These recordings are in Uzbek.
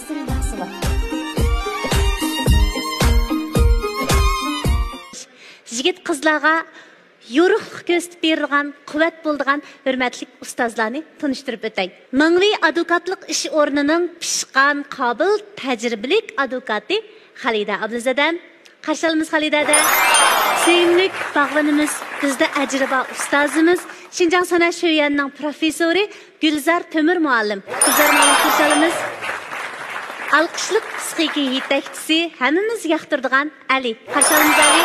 besim mahsulot. Yigit qizlarga yo'riqlik ko'rsatib berilgan, quvvat bo'ldigan hurmatli ustozlarni tanishtirib o'tay. Mingli advokatlik ish o'rnining pishqan, qobil, tajribalik advokati Xalida Abduzadam. Qarshi olamiz Xalidada. Sevimli bag'vanimiz, bizda ajriba ustozimiz, Şinjan Sanat Şöyen'nin profesörü Gülzar Tömür muallim. Gülzar muallim qarshi olamiz. Alqışlıq psixiki yetakchisi, hammamiz yoqtiradigan Ali. Qarshi olamiz Ali.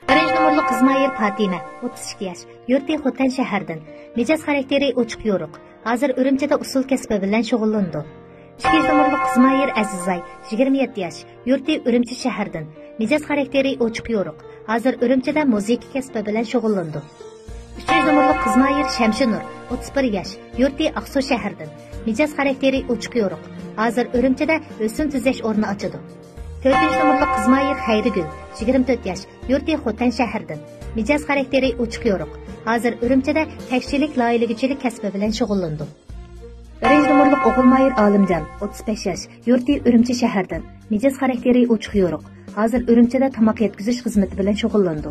Birinchi numurli Qizmayir Fatima, 32 yosh, yurti Xotan shahardan. Mijoz xarakteri ochiq yo'riq. Hozir Urumchida usul kasbi bilan shug'ullandi. 2 numurli Qizmayir Azizay, 27 yosh, yurti Urumchi shahardan. Mijoz xarakteri ochiq yo'riq. Hozir Urumchida muzika kasbi bilan shug'ullandi. 3 numurli Qizmayir Shamshinur, 31 yosh, yurti Aqsu shahardan. Mijoz xarakteri ochiq yo'riq. Hozir Urumchida o'sin tuzash o'rni ochadi. 4 numurli Qizmayir Xayrigul, 24 yosh, yurti Xotan shahardan. Mijoz xarakteri ochiq yo'riq. Hozir Urumchida tekstillik loyihachilik kasbi bilan shug'ullandi. 1 numurli O'g'ilmayir Olimjon, 35 yosh, yurti Urumchi shahardan. Mijoz xarakteri ochiq yo'riq. Hozir Urumchida tamoq yetkazish xizmati bilan shug'ullandi.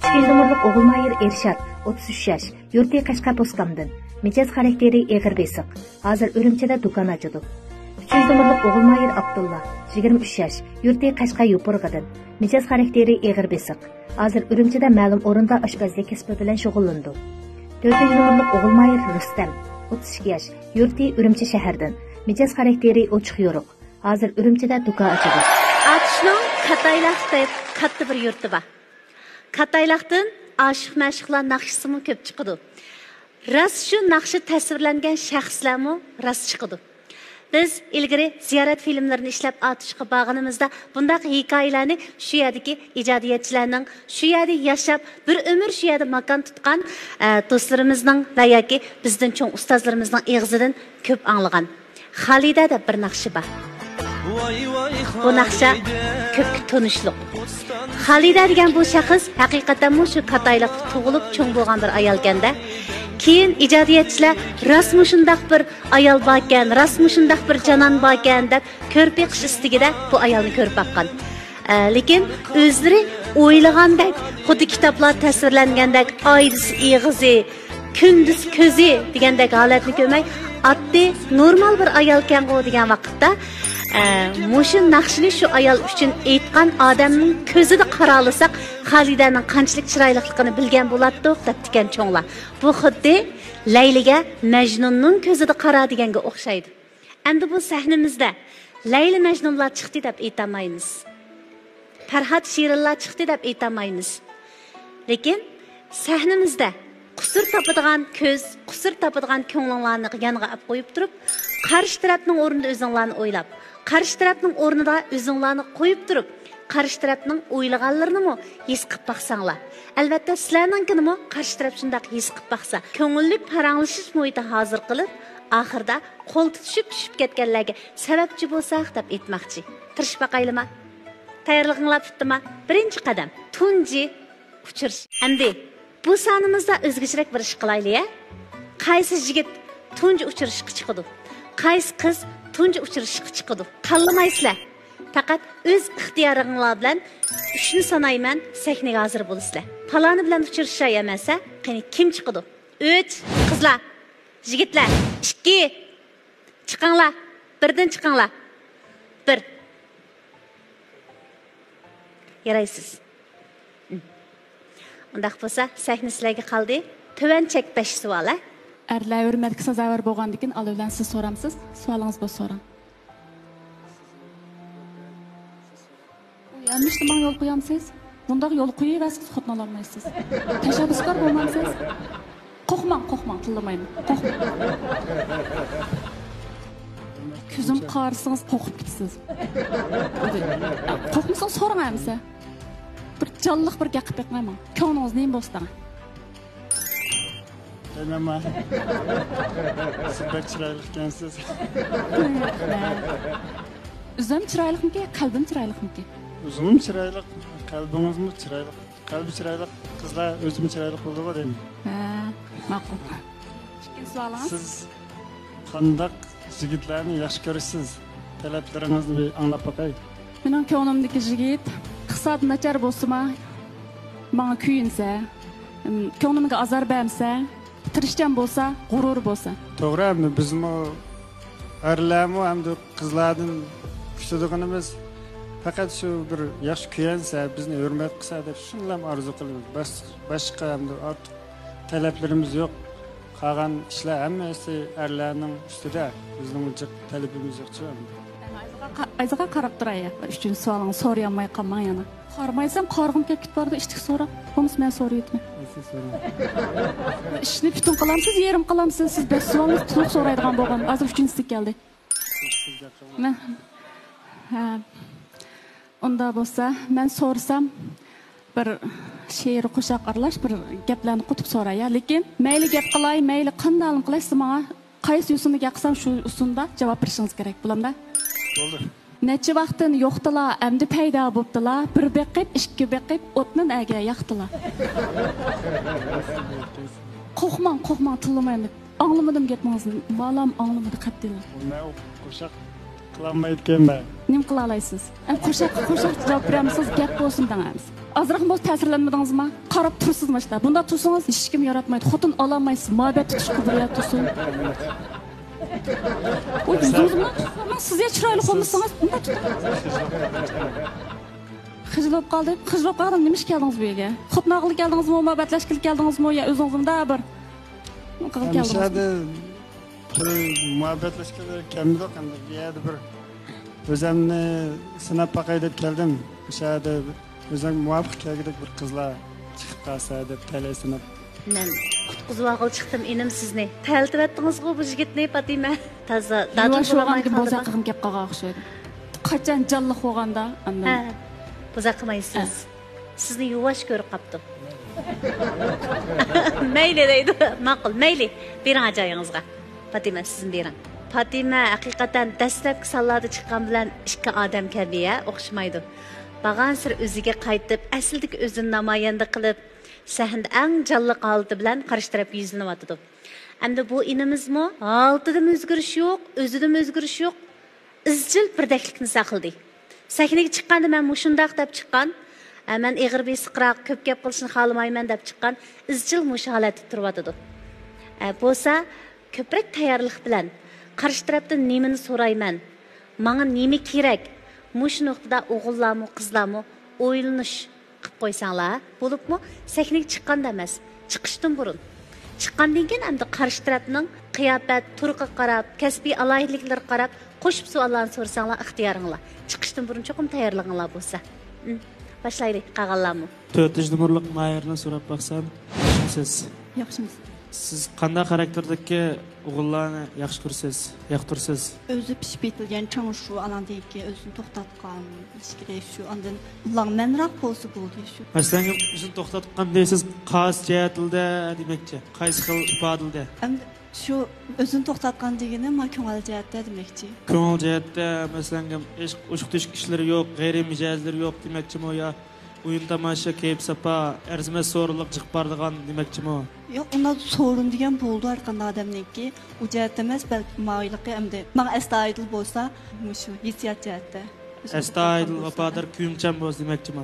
2 numurli O'g'ilmayir Ershad, 33 yosh, yurti Qashqa Poskamdan. Mijoz xarakteri eg'ir besiq. Hozir Urumchida do'kon ochadi. 3 numurli O'g'ilmayir Abdulla, 23 yosh, yurti Qashqa Yo'purg'idan. Mijoz xarakteri eg'ir besiq. Hozir Urumchida ma'lum o'rinda oshpazlik kasbi bilan shug'ullandi. 4 numurli O'g'ilmayir Rustam, 32 yosh, yurti Urumchi shahardan. Mijoz xarakteri ochiq yo'riq. Hozir Urumchida do'kon ochadi. Atishning Qataylaqda katta bir yurti bor. Qataylaqdan oshiq mashhurlar naqshisi ko'p chiqadi. Ras shu naqshi tasvirlangan shaxslarmi ras chiqadi. Biz ilgari ziyorat filmlarini ishlab atishga borganimizda bundaq hikoyalarni shu yerdagi ijodiyatchilarning, shu yerda yashab, bir umr shu yerda makon tutgan do'stlarimizning va yoki bizdan cho'ng ustozlarimizning og'zidan ko'p anglagan. Xalidada bir naqshi bor. Bu naqsha ko'p tanishliq. Xalida degan bu shaxs haqiqatan shu Qatayliqda tug'ilib cho'ng bo'lgan bir ayol ekanda. Keyin ijodiyatchilar rasmi shundaq bir ayol bor ekan, rasmi shundaq bir janon bor ekan deb ko'rib qish istigida bu ayolni ko'rib baqqan. Lekin o'zlari o'ylagandek, xuddi kitoblar tasvirlangandek oydis ig'izi, kunduz ko'zi degandek holatni ko'rmay, oddiy normal bir ayol ekan degan vaqtda mushu naqshini shu ayol uchun aytgan odamning ko'zida qaralasak, Xalidaning qanchalik chiroyliligini bilgan bo'ladi-ku deb tikan cho'nglar. Bu xuddi Layliga Majnunning ko'zida qara deganga o'xshaydi. Endi bu sahnamizda Layli Majnunlar chiqdi deb aytamaymiz. Farhod Shirinlar chiqdi deb aytamaymiz. Lekin sahnamizda qusur topadigan ko'z, qusur topadigan ko'ngillarni yoniga olib qo'yib turib, qarshi tarafning o'rnida o'zinglarni o'ylab, qarshi tarafning o'rnida o'zinglarni qo'yib turib, qarshi tarafning o'ylaganlarini his qilib baqsanglar. Albatta sizlarninkini qarshi taraf shundaq his qilib baqsa, ko'ngillik paranglashish muhiti hozir qilib, oxirida qo'l tutishib tushib ketganlarga sababchi bo'lsak deb aytmoqchi. Tirishib baqaylimi? Tayyorlig'inglar bitdimi? Birinchi qadam tunji uchirish. Endi bu sonimizda o'zgacharoq bir ish qilaylik-a. Qaysi yigit tunji uchirishga chiqadi? Qaysi qiz tunji uchirishga chiqadi? Tanlamaysizlar. Faqat o'z ixtiyoringlar bilan 3 ni sanayman, sahnaga hozir bo'lasizlar. Paloni bilan uchirishay emasa, qani kim chiqadi? 3 qizlar, yigitlar, 2 chiqinglar, birdan chiqinglar. 1 yaraysiz. Undaq bo'lsa, sahna sizlarga qoldi. Tuvan chek 5 savol. Erlar hurmatga sazovor bo'lgandan keyin alovdan siz so'ramsiz. Savolingiz bo'lsa so'rang. Yanlışlıkla yol qo'yamsiz. Bundaq yo'l qo'yaverasiz, xotni ololmaysiz. Tashabbuskor bo'lmamsiz. Qo'rqmang, tillamayman. Ko'zim qarsangiz qo'rqib ketasiz. Qo'rqmasangiz so'rang hamsa. Bir jonliq bir gap qilmayman. Ko'nglingiz nima bo'lsa. Nima? Siz bek chiroyli ekansiz. O'zim chiroylikmi, qalbim chiroylikmi? O'zim chiroyli, qalbingizmi chiroyli. Qalbi chiroyli, qizlar o'zim chiroyli bo'ldi deymi? Ha, ma'qul. Ikkinchi savolingiz? Siz qandaq yigitlarni yaxshi ko'rasiz. Talablaringizni bir anglab bakay. Mening ko'nglimdagi yigit iqtisod nachar bo'lsa-ma, menga kuyinsa, ko'nglimga azar bermasa, tirishchan bo'lsa, g'urur bo'lsa. To'g'ri, hamda bizmi erlarmi hamda qizlardan kutadiganimiz faqat shu bir yaxshi kuyansa, bizni hurmat qilsa deb shunlam orzu qilamiz. Boshqa hamda ortiq talablarimiz yo'q. Qolgan ishlar hammasi erlarning ustida. Bizning uncha talabimiz yo'q-chi. Ayzaga qarab turay. Uchinchi savolingni so'rayolmay qolmang yana. Qarmaysan, qarg'im kelib ketdi, ishtik so'ra. Bo'lmasa men so'rayman. Ishni butun qilamsiz, yerim qilamsiz. Siz 5 savolni to'liq so'raydigan bo'lgan. Hozir uchinchisi keldi. Men unda bo'lsa, men so'rsam bir she'r qo'shaq aralash bir gaplarni qutib so'ray, lekin mayli gap qilay, mayli qanday qilay, siz menga qaysi usulni qilsam shu usulda javob berishingiz kerak. Bo'lamda? Bo'ldi. Necha vaqtdan yo'qdilar, endi paydo bo'ldilar. Bir beqib, ikki beqib, o'tni naga yaqdilar. Qo'rqmang, tillamang. Anglamadim gapingizni. Malam anglamadi qattiqlar. Men qo'shaq qilolmayotgan men. Nim qila olasiz? Qo'shaq javob beramiz, gap bo'lsin dengamiz. Azroq bo'z ta'sirlanmadingizmi? Qarab tursizmi ishlar? Bunda tursangiz hech kim yaratmaydi. Xotin ololmaysiz. Muhabbat tutish qidiriyat tursin. O yüzünüzü sizce çıraylı olmuşsanız bunda tutun. Hıcılıp kaldım demiş geldiniz bu yere. Xotnağılı geldiniz mi, muhabbetleşkilik geldiniz mi ya özünüzün daha bir geldiniz mi? Muhabbetleşkilik gelmedi o kadar. Bir yerde bir özümle sınıf bakay edip geldim. Dışarıda özüm muvaffak geldik bir kızla çıkıp kalsa edip tele sınıf. Men qutquzib chiqdim enim sizni. Taltivatdingiz-ku bu yigitni Fatima. Toza dadil bo'lamay qoldi. Bo'za qilib gap qilgan o'xshaydi. Qachon jalliq bo'lganda andan. Ha. Bo'za qilmaysiz. Sizni yuvash ko'rib qopdim. Mayli deydi. Ma'qul, mayli. Bering ajoyingizga. Fatima sizin bering. Fatima haqiqatan dastlabki sonlarda chiqqan bilan ikki odam kabiya o'xshamaydi. Bag'an sir o'ziga qaytib, aslidagi o'zini namoyanda qilib sahnada eng jonli holati bilan qarshi taraf yuzlanyotdi. Endi bu inimizmi? Holatidan o'zgarish yo'q, o'zidan o'zgarish yo'q. Izchil birdaklikni saqladi. Sahnaga chiqqanda men mushundaq deb chiqqan, men ig'ir besiqroq, ko'p gap qilishni xohlamayman deb chiqqan, izchil mush holatda turyotdi. Bo'lsa, ko'proq tayyorlik bilan qarshi tarafdan nimani so'rayman, menga nima kerak? Mush nuqtada o'g'illarmi, qizlarmi o'ylanish qilib qo'ysanglar, bo'libmi? Sahnaga chiqqanda emas, chiqishdan burun. Chiqqandan keyin endi qarshi tarafning qiyofat, turqiga qarab, kasbiy alohidliklarga qarab, qo'shib savollarni so'rasanglar, ixtiyoringlar. Chiqishdan burun cho'qim tayyorlaninglar bo'lsa. Boshlaylik, qolganlarmi? 4 numurlik Mayerni so'rab baqsam, siz Yaxshimisiz? Siz qanday xarakterdagi o'g'illarni yaxshi ko'rasiz, yoqtirasiz? Özü pişip etilgen çamışu alandaki özünü toxtatqan, ilişkiler şu andan lağmenraq bolsa boldu şu. Masalan, o'zini to'xtatgan deysiz, qaysi jihatilda demakchi, qaysi xil ifodalda? Endi şu özünü toxtatqan degeni ma ko'ngil jihatda demekçi. Ko'ngil jihatda, masalan, ushqutish ishlari yo'q, g'ayriy mijozlar yo'q demakchimi yo o'yin tomosha keyp sapa, arzimas so'riliq chiqib bordigan demakchimi? Yo'q, unda sorun degan bo'ldi arqanda odamniki, u jihatda emas, balki moyiligi hamda menga astoydil bo'lsa, shu hissiyat jihatda. Astoydil vafodar kuyimchan bo'lsa demakchimi?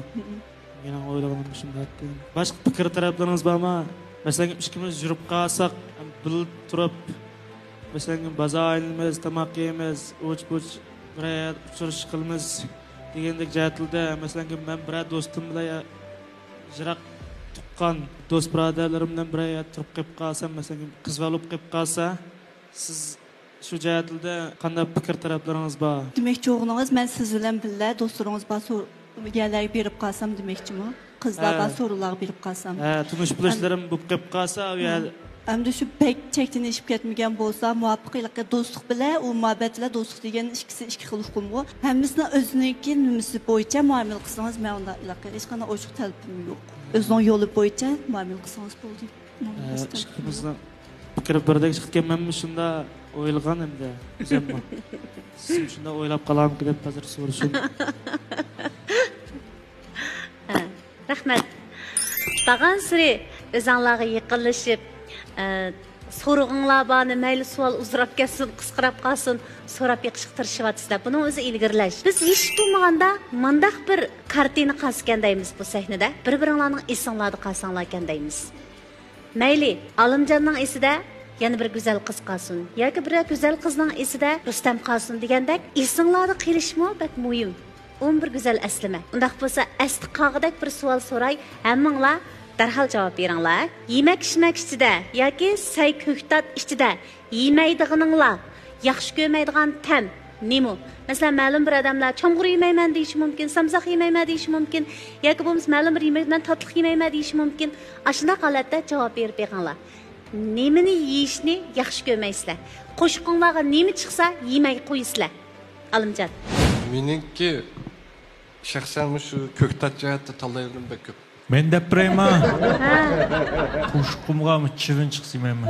Men o'ylaganim shunday. Boshqa fikr taraflaringiz bormi? Masalan, ikkimiz yurib qolsak, bilib turib, masalan, bazoyimiz, tomoq yeymiz, o'ch-bo'ch bir uchirish qilamiz degandek jihatlarda, masalan, men bir do'stim bilan jiroq tuqqan do'st birodarlarimdan biri turib qolib qolsam, masalan, qiz bo'lib qolib qolsa, siz shu jihatlarda qanday fikr taraflaringiz bor? Demekçi oğlunuz, men siz bilan birga do'stlaringiz bor yerlarga berib qolsam demekchimi? Qizlarga so'rovlar berib qolsam. Tunish bilishlarim bo'lib qolib qolsa, Endi shu pek chektinishib ketmagan bo'lsa, muvaffaqiyatli do'stlik bilan u muhabbat bilan do'stlik degan ikkisi ikki xil hukmga. Hammasini o'ziniki nimasi bo'yicha muomala qilsangiz, men unda hech qanday ochiq talabim yo'q. O'zining yo'li bo'yicha muomala qilsangiz bo'ldi. Ikkimizni fikr birdek chiqqanmanmi shunda o'ylagan endi. O'zimmi? Siz shunda o'ylab qolamki deb hozir so'rashim. Rahmat. Bag'an siri o'zinglarga yaqinlashib so'rag'inglar borni mayli savol uzrab ketsin, qisqarab qolsin, so'rab yiqishga tirishyapsizlar. Buning o'zi ilgirlash. Biz hech bo'lmaganda mandaq bir kartina qasgan deymiz bu sahnada. Bir-biringlarning esinglarda qolsanglar ekan deymiz. Mayli, Alimjonning esida yana bir go'zal qiz qolsin yoki bir go'zal qizning esida Rustam qolsin degandek esinglarda qilishmi bak muhim. 11 go'zal aslima. Undaq bo'lsa, asli qog'idek bir savol so'ray, hammanglar darhol javob beringlar. Yemak-ishmak ichida yoki say ko'ktat ichida yemaydiganinglar, yaxshi ko'rmaydigan tam nima? Masalan, ma'lum bir odamlar chomg'ur yemayman deyishi mumkin, samsoq yemayman deyishi mumkin, yoki bo'lmasa ma'lum bir yemekdan tatliq yemayman deyishi mumkin. Ashunday holatda javob berib beringlar. Nemini yeyishni yaxshi ko'rmaysizlar. Qo'shiqinglarga nima chiqsa yemay qo'yisizlar. Alimjon. Meningki shaxsan shu ko'ktat jihatda tanlaydigan bek ko'p. Men deb birayman. Qo'shiqimga chivin chiqsa yeyman.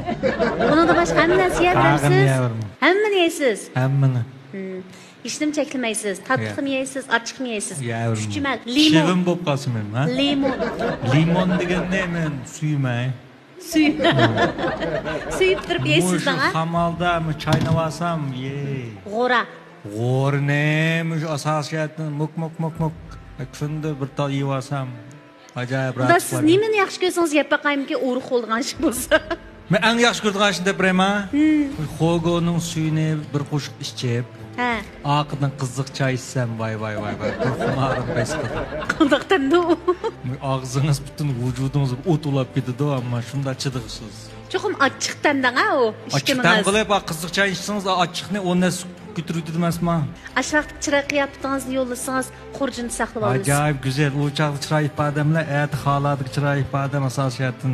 Buni da boshqa hamma narsa yeysiz. Hammani yeysiz. Hammani. Ishnim cheklamaysiz. Tatliqni yeysiz, achchiqni yeysiz. Chuchmal, limon. Chivin bo'lib qolsin men, ha? Limon. Limon deganda men suymayman. Suyib turib yeysiz ha? Qamalda chaynab olsam, yey. G'ora. G'orni asosiyatni muk. Kunda bir tal yeb olsam, ajoyib rahat. Bas siz nimani yaxshi ko'rsangiz yeb baqaymki, o'ri qo'lgan ish bo'lsa. Men eng yaxshi ko'rgan ishni deb beraman. Xogoning suyini bir qo'shiq ichib, oqidan qiziq choy ichsam, voy. Xumarim besqil. Qandoqdan-da u? Og'zingiz butun vujudingiz o't ulab ketadi, ammo shunda chidig'siz. Cho'qim achchiqdan-da u ishkiningiz. Achchiqdan qilib, qiziq choy ichsangiz, achchiqni o'ndan götürüldü emasmi? Aşağıda çırak qiyofatingizni yo'llasangiz, xurjini saqlab olasiz. Ajoyib go'zal. U chaqli chiroy ifodamlar, ayat holadik chiroy ifodam asosiyatdan.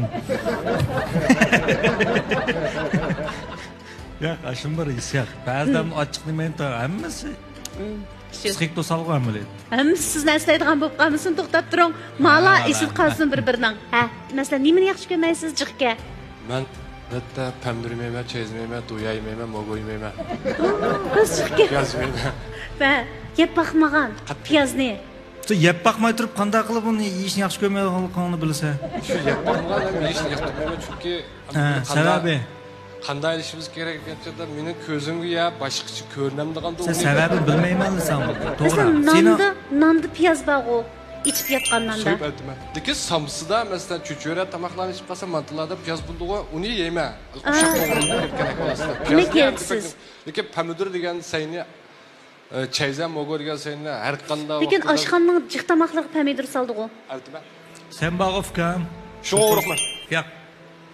Ya, ashim bir hissiyat. Ba'zan ochiq demay-da, hammasi psixik to'salg'an bo'ladi. Hammasi sizni eslaydigan bo'lib qolmasin, to'xtab turing. Mala esil qolsin bir-biridan. Ha, masalan, nimani yaxshi ko'rmaysiz jiqqa? Men hatta pamdur yeyman, cheyiz yeyman, do'ya yeyman, mogo yeyman. Biz jiqqa. Piyoz yeyman. Va yeb baxmagan piyozni. Yeb baxmay turib qanday qilib uni yeyishni yaxshi ko'rmaydiganligini bilsa. Shu yeb baxmagan yeyishni yaxshi ko'rmayman, chunki sababi qanday ishimiz kerak ekanida mening ko'zimga ya boshqacha ko'rinamdigan to'g'ri. Sen sababini bilmayman sen bu. To'g'ri. Nonda piyoz bor-ku. İçip yatqandan da. Söyleyip aytma. Deki samsıda mesela çöçöre tamaklarını içip kalsa mantılarda piyaz bulduğu onu yeme. Uşak boğulunu ketkenek olasılar. Ne kertsiz? Deki pamüdür degen sayını çayzan moğur degen sayını her kanda Lekin aşxanның jiq tamaklarga pomidor saldı o. Aytma. Sen bağı fikam. Şu uruqma. Yo'q.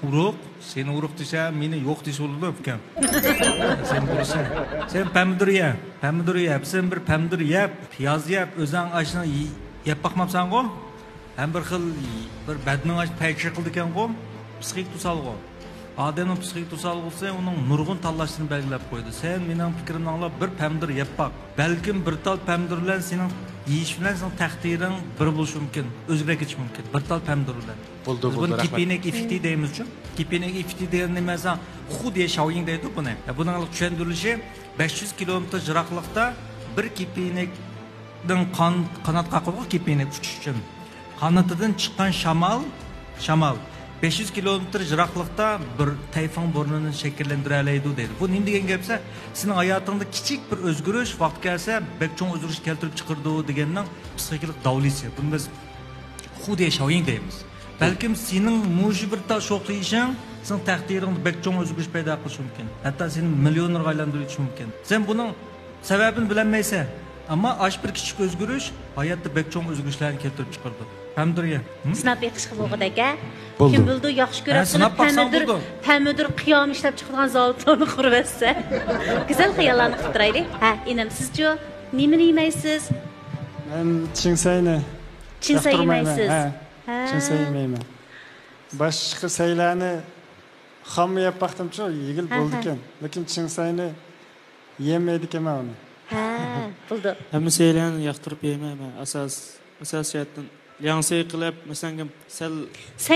Uruq, seni uruq desa, meni yo'q desa bo'ladi fikam. Sen bo'lsa, sen pomidor ye. Pomidor yeb, sen bir pomidor yeb, piyoz yeb, o'zing ashni yeb baxmabsan-ku? Ham bir xil bir badning payqishib qildi ekan-ku? Psixik to'salg'u. Odamning psixik to'salg'usi uning nurg'un tanlashini belgilab qo'ydi. Sen mening fikrimni anglab bir pomidor yeb baq. Balkim bir tal pomidor bilan sening yeyish bilan sening taqdiring bir bo'lishi mumkin, o'zgarib ketishi mumkin. Bir tal pomidor bilan. Bo'ldi. Buni kepenek effekti deymiz-ku. Kepenek effekti degan nima emas? Xuddi showing deydi buni. Buning tushuntirilishi 500 kilometr jiroqlikda bir kepenek qanot qaqib kepenek uchish uchun qanotidan chiqqan shamol 500 kilometr jiroqlikda bir tayfun burnini shakllantira oladi deydi. Bu nima degan gapsa, sening hayotingda kichik bir o'zgarish vaqt kelsa, bek cho'ng o'zgarish keltirib chiqardi deganning psixik davlisi. Buni biz xuddi showing deymiz. Balkim sening mushi bir ta sho'qli ishing sening taqdiringda bek cho'ng o'zgarish paydo qilishi mumkin. Hatto seni millionerga aylantirishi mumkin. Sen buning sababini bilmaysan. Ama aş bir küçük özgürüş hayatta bek çoğun özgürlüklerini keltirip çıkardı. Pomidor ye. Sinap yiqishga bo'lg'idaka. Kim bildi yaxshi ko'radi. Pomidor qiyom ishlab chiqadigan zavodlarni qurib etsa. Güzel xayollarni qilib turaylik. Ha, inam sizchi nimani yemaysiz? Men chingsayni. Chingsay yemaysiz. Ha. Chingsay yemayman. Boshqa saylarni ham yeb baxtimcha yigil bo'ldi ekan. Lekin chingsayni yemaydi ekanman uni. Ha, bo'ldi. Hamma saylarni yoqtirib yeymayman. Asosiyatdan Yansıya qilib, masalan, sal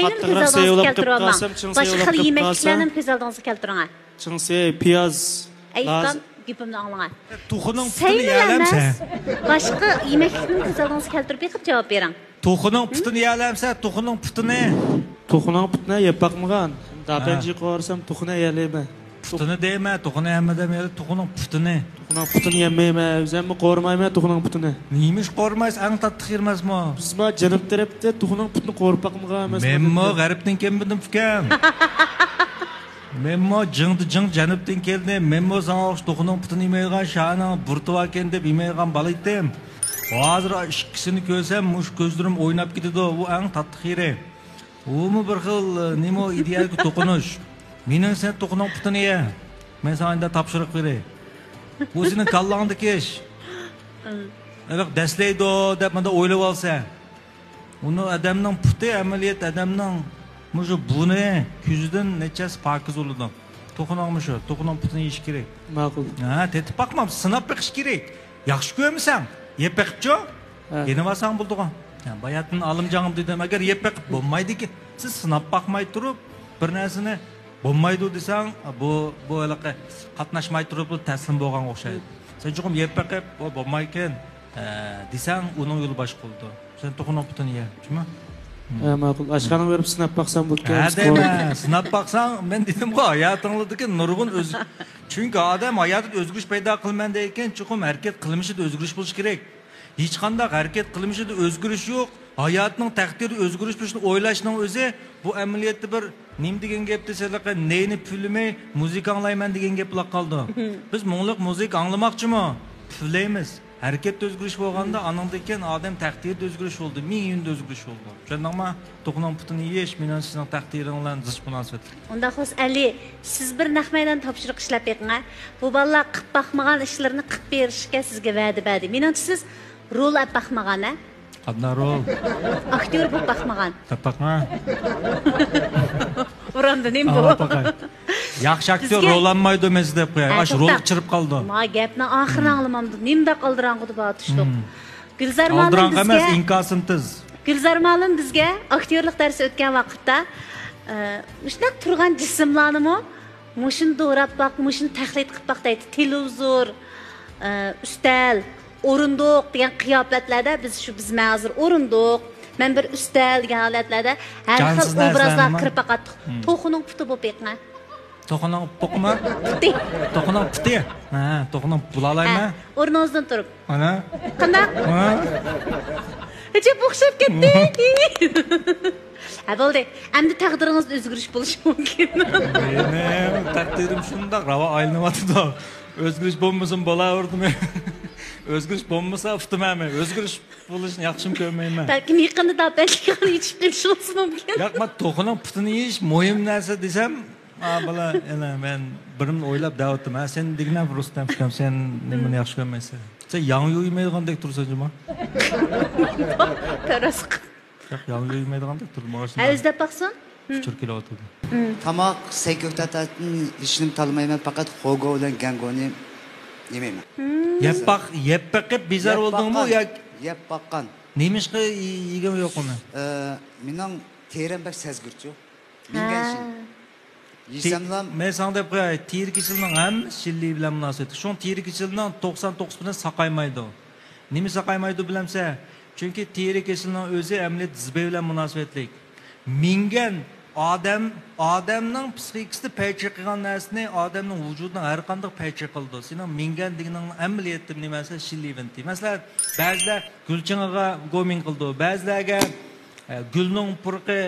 qattiqroq sayolab keltiraman. Boshqa xil yemeklarni ko'z oldingizga keltiring. Chingsay, piyoz. Aytgan gapimni anglang. To'xining putini yalamsa. Boshqa yemeklarni ko'z oldingizga keltirib yiqib javob bering. To'xining putini yalamsa, to'xining putini yeb baqmagan. Dapenci kovarsam tuğuna yerleyme. Putunu değme, tuğunu yeme demeyelim, tuğunun putunu. Tuğuna putunu yemeyme, sen mi korumayma tuğunun putunu. Neymiş kormayız, en tatlı girmez mi? Biz ma canım tarafta tuğunun putunu korup bakmığa emas. Men mi garipten kelmedim fikam. Men mi jing janıptan keldi, men mi sana ox tuğunun putunu yemeygan şana burtup eken dep yemeygan bala ettim. Hazır ikkisini ko'rsam, mush ko'zlarim o'ynab ketadi. Bu eng tatlı xiri. U mu bir xil nima ideal to'qinish. Mening sen to'qining putini ye. Men sana topshiriq beray. Bu sening kallangdagi ish. Agar daslaydi deb menda o'ylab olsa, uni odamning puti amaliyot odamning mushu buni ko'zidan nechasi pokiz bo'ladi. To'qiningmi shu, to'qining putini yeyish kerak. Ma'qul. Ha, tetib boqmam, sinab beqish kerak. Yaxshi ko'rmisan? Yeb beqibchi? Yeni vasang bulduğun. Yani bayatın alımcanım dedim. Eğer yeb beqib bo'lmaydi ki, siz sinab boqmay turib bir narsani bo'lmaydi desang, bu aloqa qatnashmay turib taslim bo'lgan o'xshaydi. Sen chuqum yeb beqib bo'lmay ekan desang, uning yo'li boshqa bo'ldi. Sen to'qinib putini ye, tushunmi? Ma'qul. Ashqani berib sinab baqsam bo'ldi. Ha, deyman. Sinab baqsang, men dedim-ku, hayotingdagi nurg'un o'z. Chunki odam hayotida o'zgarish paydo qilmanda ekan, chuqum harakat qilmishida o'zgarish bo'lishi kerak. Hech qanday harakat qilmishida o'zgarish yo'q. Hayotning taqdiri o'zgarish bo'lishini o'ylashning o'zi bu amaliyotda bir nim degan gap desalar, neyni pulmay muzika anglayman degan gap bo'lib qoldi. Biz mungluq muzika anglamoqchimi? Pullaymiz. Harakat o'zgarish bo'lganda anandayken odam taqdirida o'zgarish bo'ldi, ming yunda o'zgarish bo'ldi. O'shanda to'qining putini yeyish mening sizning taqdiring bilan zich munosabat. Unda xos Ali, siz bir naqmaydan topshiriq ishlab beqing. Bu bolalar qilib baxmagan ishlarni qilib berishga sizga va'da berdi. Menimcha siz rol olib baxmagan, a? Qanday rol? Aktyor bo'lib baxmagan. Tapaqma. Uramda nima bu? Yaxshi aktyor rol olmaydi men deb qo'yay. Ash rol chirib qoldi. Ma gapni oxirini anglamamdi. Nimda qoldirang'udi batishdiq. Gulzar Ma'lum Oldiran emas, bizga inkosim tiz. Gulzar Ma'lum bizga aktyorlik darsi o'tgan vaqtda shunday turgan jismlarni mushun do'rab baq, mushun tahlil qilib baq deydi. Televizor, ustal, o'rindiq degan qiyofatlarda biz hozir o'rindiq, men bir ustal degan holatlarda har xil obrazlar kirib baqatdik. To'qining puti bo'lib beqing. To'qining puqmi? Puti. To'qining puti. Ha, to'qining bulalaymi? O'rningizdan turib. Ana. Qanday? Ha. Hech o'xshab ketdi. Ha bo'ldi. Endi taqdiringiz o'zgarish bo'lishi mumkin. Mening taqdirim shundoq ravo aylanayotdi. O'zgarish bo'lmasin bo'laverdim. O'zgarish bo'lmasa uftimayman. O'zgarish bo'lishni yaxshim ko'rmayman. Balkim yaqinda dabatlikni yechib kelishingiz mumkin. Yo'q, men to'qining putini yeyish muhim narsa desam, bala, men birimni o'ylab davatdim. Sen degan Rustam fikam, sen nimani yaxshi ko'rmaysan? Sen yangi uymaydigandek tursan-juma. Tarasq. Yo'q, yangi uymaydigandek turmoqsan. O'zlab baqsin? Fikr kelyapti. Tamoq sayko'ktatni ishni tanlayman, faqat xogo bilan gangoni yemayman. Yeb baqib bizar bo'ldingmi yoki yeb baqqan? Nemishqa yegim yo'qmi? Mening terim bak sezgirchi. Menga Yizamdan men sana deb qo'yay, teri kesilning hammasi shillik bilan munosabat. Shu teri kesilning 99 bilan saqaymaydi. Nima saqaymaydi bilamsa? Chunki teri kesilning o'zi amaliyot zibay bilan munosabatlik. Mingan odamning psixikasida paycha qilgan narsani odamning vujudining har qanday paycha qildi. Sening mingan deganing amaliyotda nimasi shillivinti. Masalan, ba'zilar gulchingga gomin qildi, ba'zilarga gulning purqi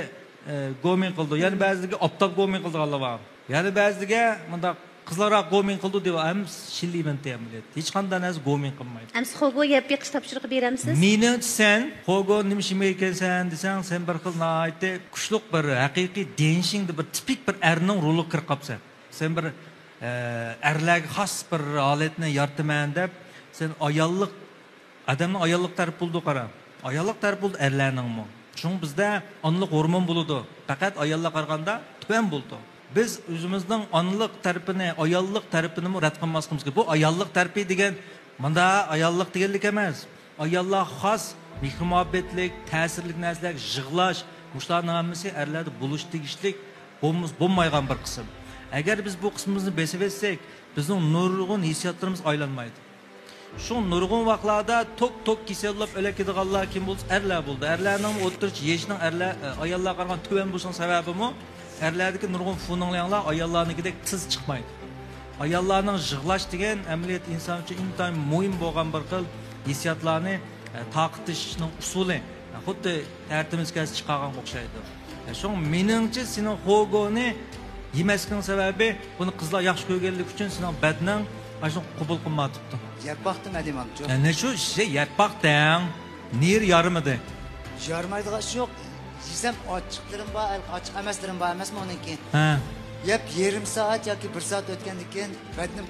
gomin qildi. Ya'ni ba'zilarga optob gomin qildi Alloh. Ya'ni ba'zilarga bunda qizlarroq gomin qildi deb ham shillivinti amaliyot. Hech qanday narsa gomin qilmaydi. Siz xogo yeb beqish topshiriq beramsiz? Meni sen xogo nima shimay ekansan desang, sen bir xil noyatda kuchli bir haqiqiy denshingda bir tipik bir erning roli kirib qolsan. Sen bir erlarga xos bir holatni yarataman deb sen ayollik odamning ayollik taraf bo'ldi qara. Ayollik taraf bo'ldi erlarningmi? Çünkü bizde anlık hormon buludu. Fakat ayollar qaraganda tuban buldu. Biz özümüzden anlık tarafını, ayollik tarafını mı rad qilmasligimiz kerak. Bu ayollik tarafi degan, bunda ayollik deganlik emas. Ayollar xos mehr-muhabbetlik, ta'sirlik narsalar, yig'lash, mushlarning hammasi erlarda bulush tegishlik bo'lmaygan bir qism. Agar biz bu qismimizni besib etsak, bizning nurg'un hissiyotlarimiz aylanmaydi. Şu nurg'un vaqtlarda tok kesellab o'lakadiganlar kim bo'lsa erlar bo'ldi. Erlarning o'tirish yeshning erlar ayollar qaraganda tuban bo'lishning sababimi erlerdeki nurgun funinglar ayollarnikidek tiz chiqmaydi. Ayollarning yig'lash degan amaliyot inson uchun intayin muhim bo'lgan bir xil hissiyotlarni taqitishning usuli. Xuddi tartimizga chiqargan o'xshaydi. Shu meningcha sening hogoni yemasning sababi buni qizlar yaxshi ko'rganlik uchun sening badning ashuni qabul qilmayapti. Yapaqdım edim amca. Ne şu şey yapaqdan nir yarımıdı. Yarmaydigan ish yo'q. Yesam ochiqlarim bor, ochiq emaslerim bor emasmi oniki? Ha. Yap yarim saat yoki 1 saat o'tgandan keyin badnim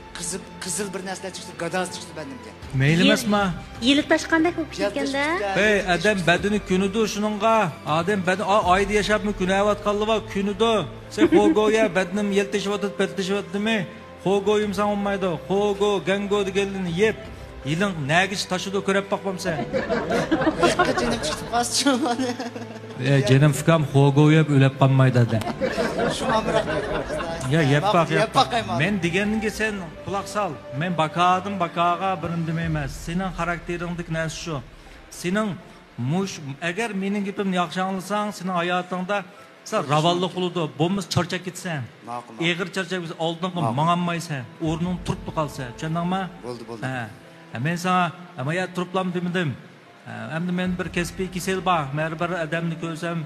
qizil bir narsa chiqdi, gadoz chiqdi badimga. Meyli emasmi? Yılık taşqandek o'qish ekanda. Hey adam badini kunidu shuningga. Adam badan oyda yashapmi kunavatqanli va kunidu. Sen hogoya badnim yeltishiyotib petishiyotdimi? Hogoyum san olmaydi. Hogo, gango deganini yeb. Yilin nagich tashidu ko'rib boqmamsan. Qachonib chiqib qolsin. Jenim fikam hogo yeb o'lib qolmaydi dedi. Shu mamroq. Ya yapaq. Men deganingga sen quloq sol. Men bakadim bakaga birim demayman. Sening xarakteringdek narsa shu. Sening agar mening gapimni yaxshi anglasang, sening hayotingda sen ravallı qiludi, bo'lmasa charchab ketsan. Eg'ir charchab ketsa oldinga mang'anmaysan, o'rning turib qolsa. Tushundingmi? Bo'ldi. Ha. Men sana amaya turiblam demedim. Endi men bir kasbiy kasal bor. Har bir odamni ko'rsam,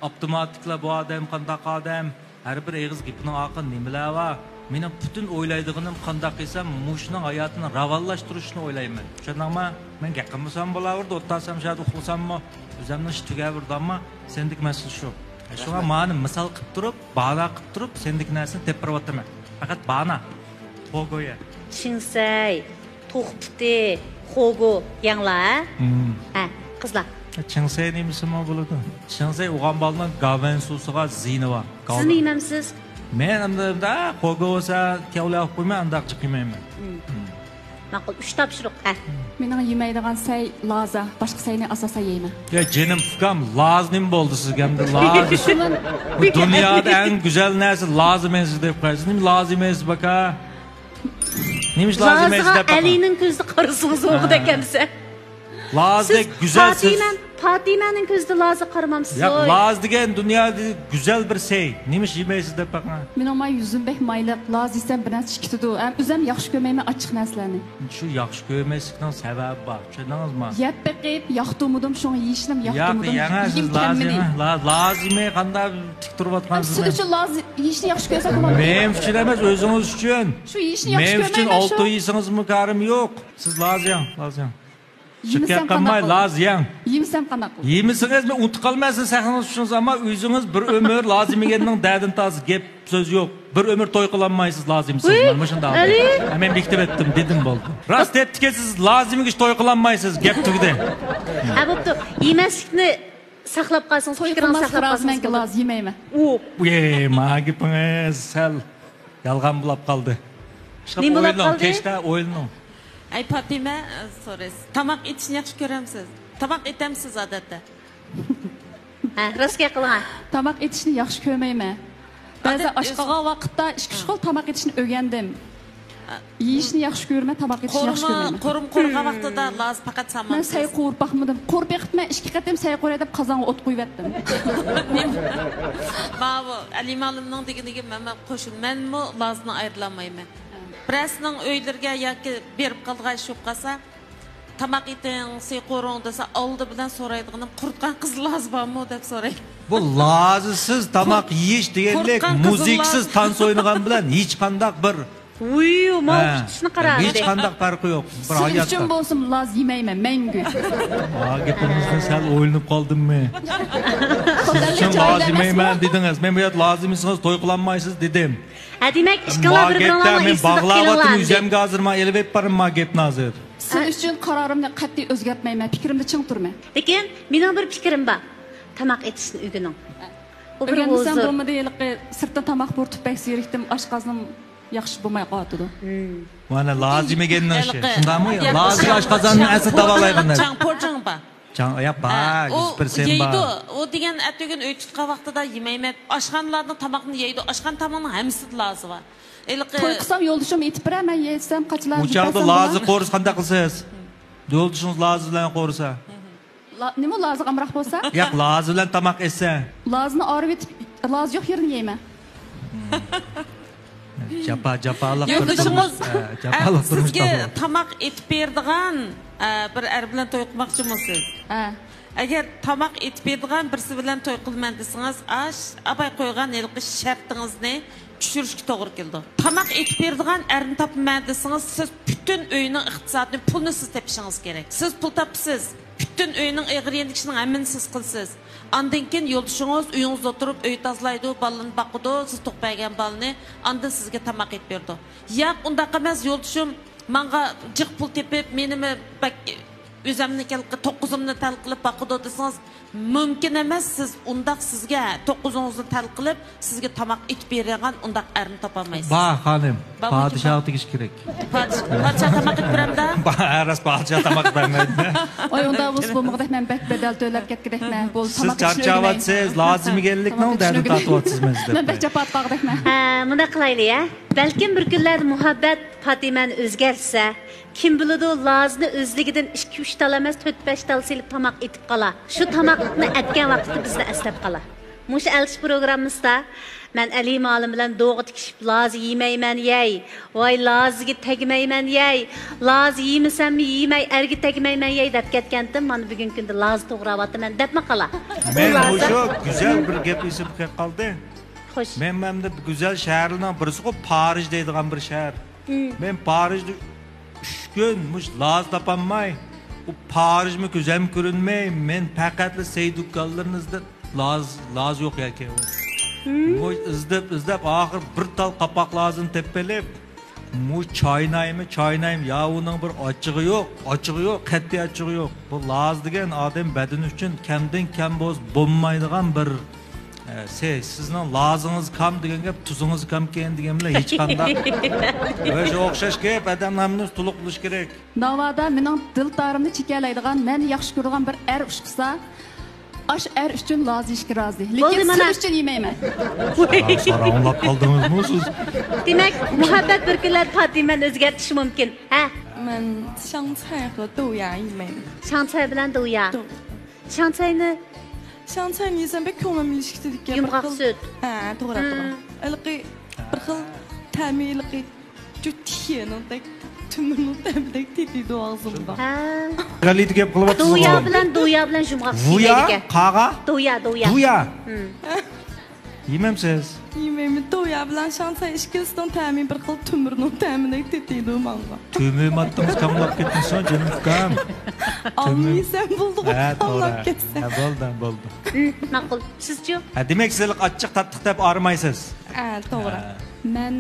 avtomatikla bu odam qanday odam, har bir eg'iz gapning oqin nimalar bor. Mening butun o'ylaydiganim qanday qilsam, mushning hayotini ravallashtirishni o'ylayman. Tushundingmi? Men gap qilmasam bo'laverdi, o'ttasam shad uxlasammi, o'zimni ish tugaverdim, sendik mas'ul shu. Şuna mani misal qilib turib, bana qilib turib, sendik narsani tepirayapman. Faqat bana. Hogoya. Chingsay, to'xtdi, hogo yanglar. Ha, qizlar. Chingsay nimisimi bo'ladi? Chingsay o'g'on balning gavan susiga zini bor. Siz nimamsiz? Men hamda hogo bo'lsa, kavlab qo'yman, undaq chiqmayman. Ma'qul, 3 topshiriq. Ha. Mening yemaydigan say laza, boshqa sayni asosan yeyman. Ya jenim fikam lazım bo'ldi sizga hamda lazım. Bu dunyoda eng go'zal narsa lazım emas deb qo'yasiz. Nima lazım emas baka? Nima lazım emas deb. Alining ko'zida qarasangiz o'g'ida ekansa. Lazım güzelsiz. Fatimaning ko'zida laza qaramamsiz. Ya laz degan dunyoda go'zal bir şey. Nima yemaysiz deb baqa. Mening may yuzim bek mayliq, laz desam bir narsa chiqdi. O'zim yaxshi ko'rmayman ochiq narsalarni. Shu yaxshi ko'rmaslikning sababi bor. Tushundingizmi? Yeb beqib, yoqtirmadim, shuni yeyishim yoqtirmadim. Lazimi qanday tik turib Siz uchun laz yeyishni yaxshi ko'rsa bo'ladi. Men uchun emas, o'zingiz uchun. Shu yeyishni yaxshi ko'rmayman. Men uchun olti yeysingizmi karim yo'q. Siz lazim. Şirket qilmay lazım. Yemsam qanday qil? Yemisiniz mi unutib qolmaysiz saqingiz uchun ama o'zingiz bir ömür lazım ekanning dadin tazı gap so'z yo'q. Bir ömür to'y qilolmaysiz lazımsiz. Mana shunda. Men bekitib etdim dedim bo'ldi. Rost aytdingiz siz lazimiga to'y qilolmaysiz gap tugdi. Ha bo'pti. Yemaslikni saqlab qolsangiz, fikringizni saqlab qolsangiz, men laz yemayman. Ma gapingiz sal yolg'on bo'lib qoldi. Nima bo'lib qoldi? Kechda o'yinni. Ay Fatima, so'raysiz. Tamoq etishni yaxshi ko'ramsiz? Tamoq etamsiz odatda? Ha, rostga qiling. Tamoq etishni yaxshi ko'rmayman. Ba'zi oshqo'g'a vaqtda ishki shqol tamoq etishni o'rgandim. Yeyishni yaxshi ko'raman, tamoq etishni yaxshi ko'rmayman. Qo'rim qo'rqa vaqtida laz faqat saman. Men say qo'rib baxmadim. Qo'rib yiqitman, ishki qatim say qo'ray deb qozonga o't qo'yibdim. Ba'zi alimalimning deganiga men qo'shilmanmi, lazni ayirlamayman. Birəsinin öylərə yoki berib qalğan şub qalsa, tamaq eting, sey qo'ring desa, oldi bilan so'raydiganim qurtgan qiz lazımmı deb so'raydi. Bu lazısız tamaq yeyish deganlik musiksiz tans o'ynagan bilan hech qanday bir mavqitishni qaradi. Hech qanday farqi yo'q. Bir hayotda. Siz uchun bo'lsin laz yemayman, mengu. Gapingizdan sal o'ylanib qoldimmi? Siz uchun laz yemayman dedingiz. Men bu yerda lazimsiz to'y qilolmaysiz dedim. Ha demak, ishqalar bir-birini bağlavatim üzemge hazırma, elbet barım ma gepni hazır. Siz uchun qarorimni qat'iy o'zgartmayman, fikrimda ching turman. Lekin mening bir fikrim bor. Tamoq etishni o'rganing. U bir o'rgansam bo'lmadi, sirtdan tamoq bo'rtib bak sirikdim, oshqoznim yaxshi bo'lmay qoldi. Mana lazim ekanning ishi. Shundami? Lazim oshqozonni asli davolaydigan. Chang porchang ba. Yapma, 100% yeydi. O degan atөгün öy tutqan vaqtida yemayman. Oshxonalarning tamoqni yeydi. Oshxon tamoqning hammasi lazım var. To'y qilsam yo'ldishim aytib beraman, yesam qachlar. Uchoqda lazim qo'rish qanday qilsiz? Yo'ldishingiz lazim bilan qo'risa. Nima lazım amroq bo'lsa? Yo'q, lazim bilan tamoq essa. Lazni orib etib, laz yo'q yerini yeyman. Japalık Yo'ldoshingiz japalık sizga tamoq etib beradigan bir er bilan to'y qilmoqchimisiz? Ha. Agar tamoq etib beradigan birisi bilan to'y qilman desangiz, abay qo'ygan ilqi shartingizni tushirishga to'g'ri keldi. Tamoq etib beradigan erni topman desangiz, siz butun uyning iqtisodini, pulni siz tepishingiz kerak. Siz pul topsiz, butun uyning ig'ir yendikisini hammasini siz qilsiz. Andan keyin yo'ldoshingiz uyingizda o'tirib uy tozlaydi, balani boqidi, siz to'qpagan balani, andan sizga tamoq etib berdi. Yo'q, undaq emas, yo'ldoshim menga jiq pul tepib, menimi o'zimni 9'imni tal qilib boqidi desangiz, mumkin emas. Siz undaq sizga 9'ingizni tal qilib, sizga tamoq etib beradigan undaq erni topolmaysiz. Ba xonim, padişah tegish kerak. Padişah tamoq etib beramda? Aras padişah tamoq bermaydi. Oy unda bus bo'lmag'dak men bak bedel to'lab ketgidekman. Bu Siz charchavyapsiz, lozim ekanlikni da'ni tortyapsiz bizda. Men bak japat qog'dakman. Bunda qilayli ya. Balkim bir kunlar muhabbat Fatimani o'zgarsa, kim biladi Lazni o'zligidan 2-3 tal emas 4-5 tal silib tamoq etib qola. Shu tamoqni atgan vaqtda bizni eslab qola. Mush elchish programmamizda men Ali Malim bilan do'g'i tikishib Lazi yemayman yey. Voy Laziga tegmayman yey. Lazi yemasammi yemay, erga tegmayman yey deb ketgandim. Mana bugun kunda Lazi to'g'rayapman debmi qola. Men o'sha güzel bir gap esib qoldi. Xo'sh. Men mamda güzel shaharlardan birisi qo'y Parij deydigan bir shahar. Men Parijda 3 kun mush Laz topolmay, u Parijmi ko'zim ko'rinmay, men faqatli seydukallarningizda Laz yo'q ekan. Mush izlab oxir bir tal qapoq Lazini tepelib, mush choynaymi, ya uning bir ochig'i yo'q, qat'iy ochig'i yo'q. Bu Laz degan odam badani uchun kamdan kam bo'lmaydigan bir sizning lazınız kam degan gap, tuzungiz kam ekan degan bilan hech qanday o'sha o'xshash gap odamlarimiz to'liq bo'lish kerak. Navada mening diltarimni chekalaydigan, meni yaxshi ko'rgan bir er ushqisa, ash er uchun lozishga rozi. Lekin siz uchun yemayman. So'rab qoldingizmi siz? Demak, muhabbat bir kunlar Fatimani o'zgartirishi mumkin. Ha? 们香菜和豆芽一枚。 Shangchay bilan do'ya. Shangchayni 香菜你sen pek ko'nglim ilishkidik. Yumg'oq sut. Ha, to'g'ri. Ilqi bir xil ta'milqi ju'tiyening tumurning ta'midek tetidu og'zimda. Ha. Galit gap qilyapsiz. Do'ya bilan yumg'oq sut. Vuya, qaga? Do'ya. Do'ya. Yemamsiz. Yemayman. Do'ya bilan香菜 ikkisining ta'mi bir xil tumurning ta'midek tetidu menga. Tümüm attınız kamlap ketmişsin canım kam. Almaysan bo'ldi. Ha, to'g'ri. Ha, bo'ldi. Ma'qul. Sizchi? Ha, demak siz achchiq tattiq deb armaysiz. Ha, to'g'ri. Men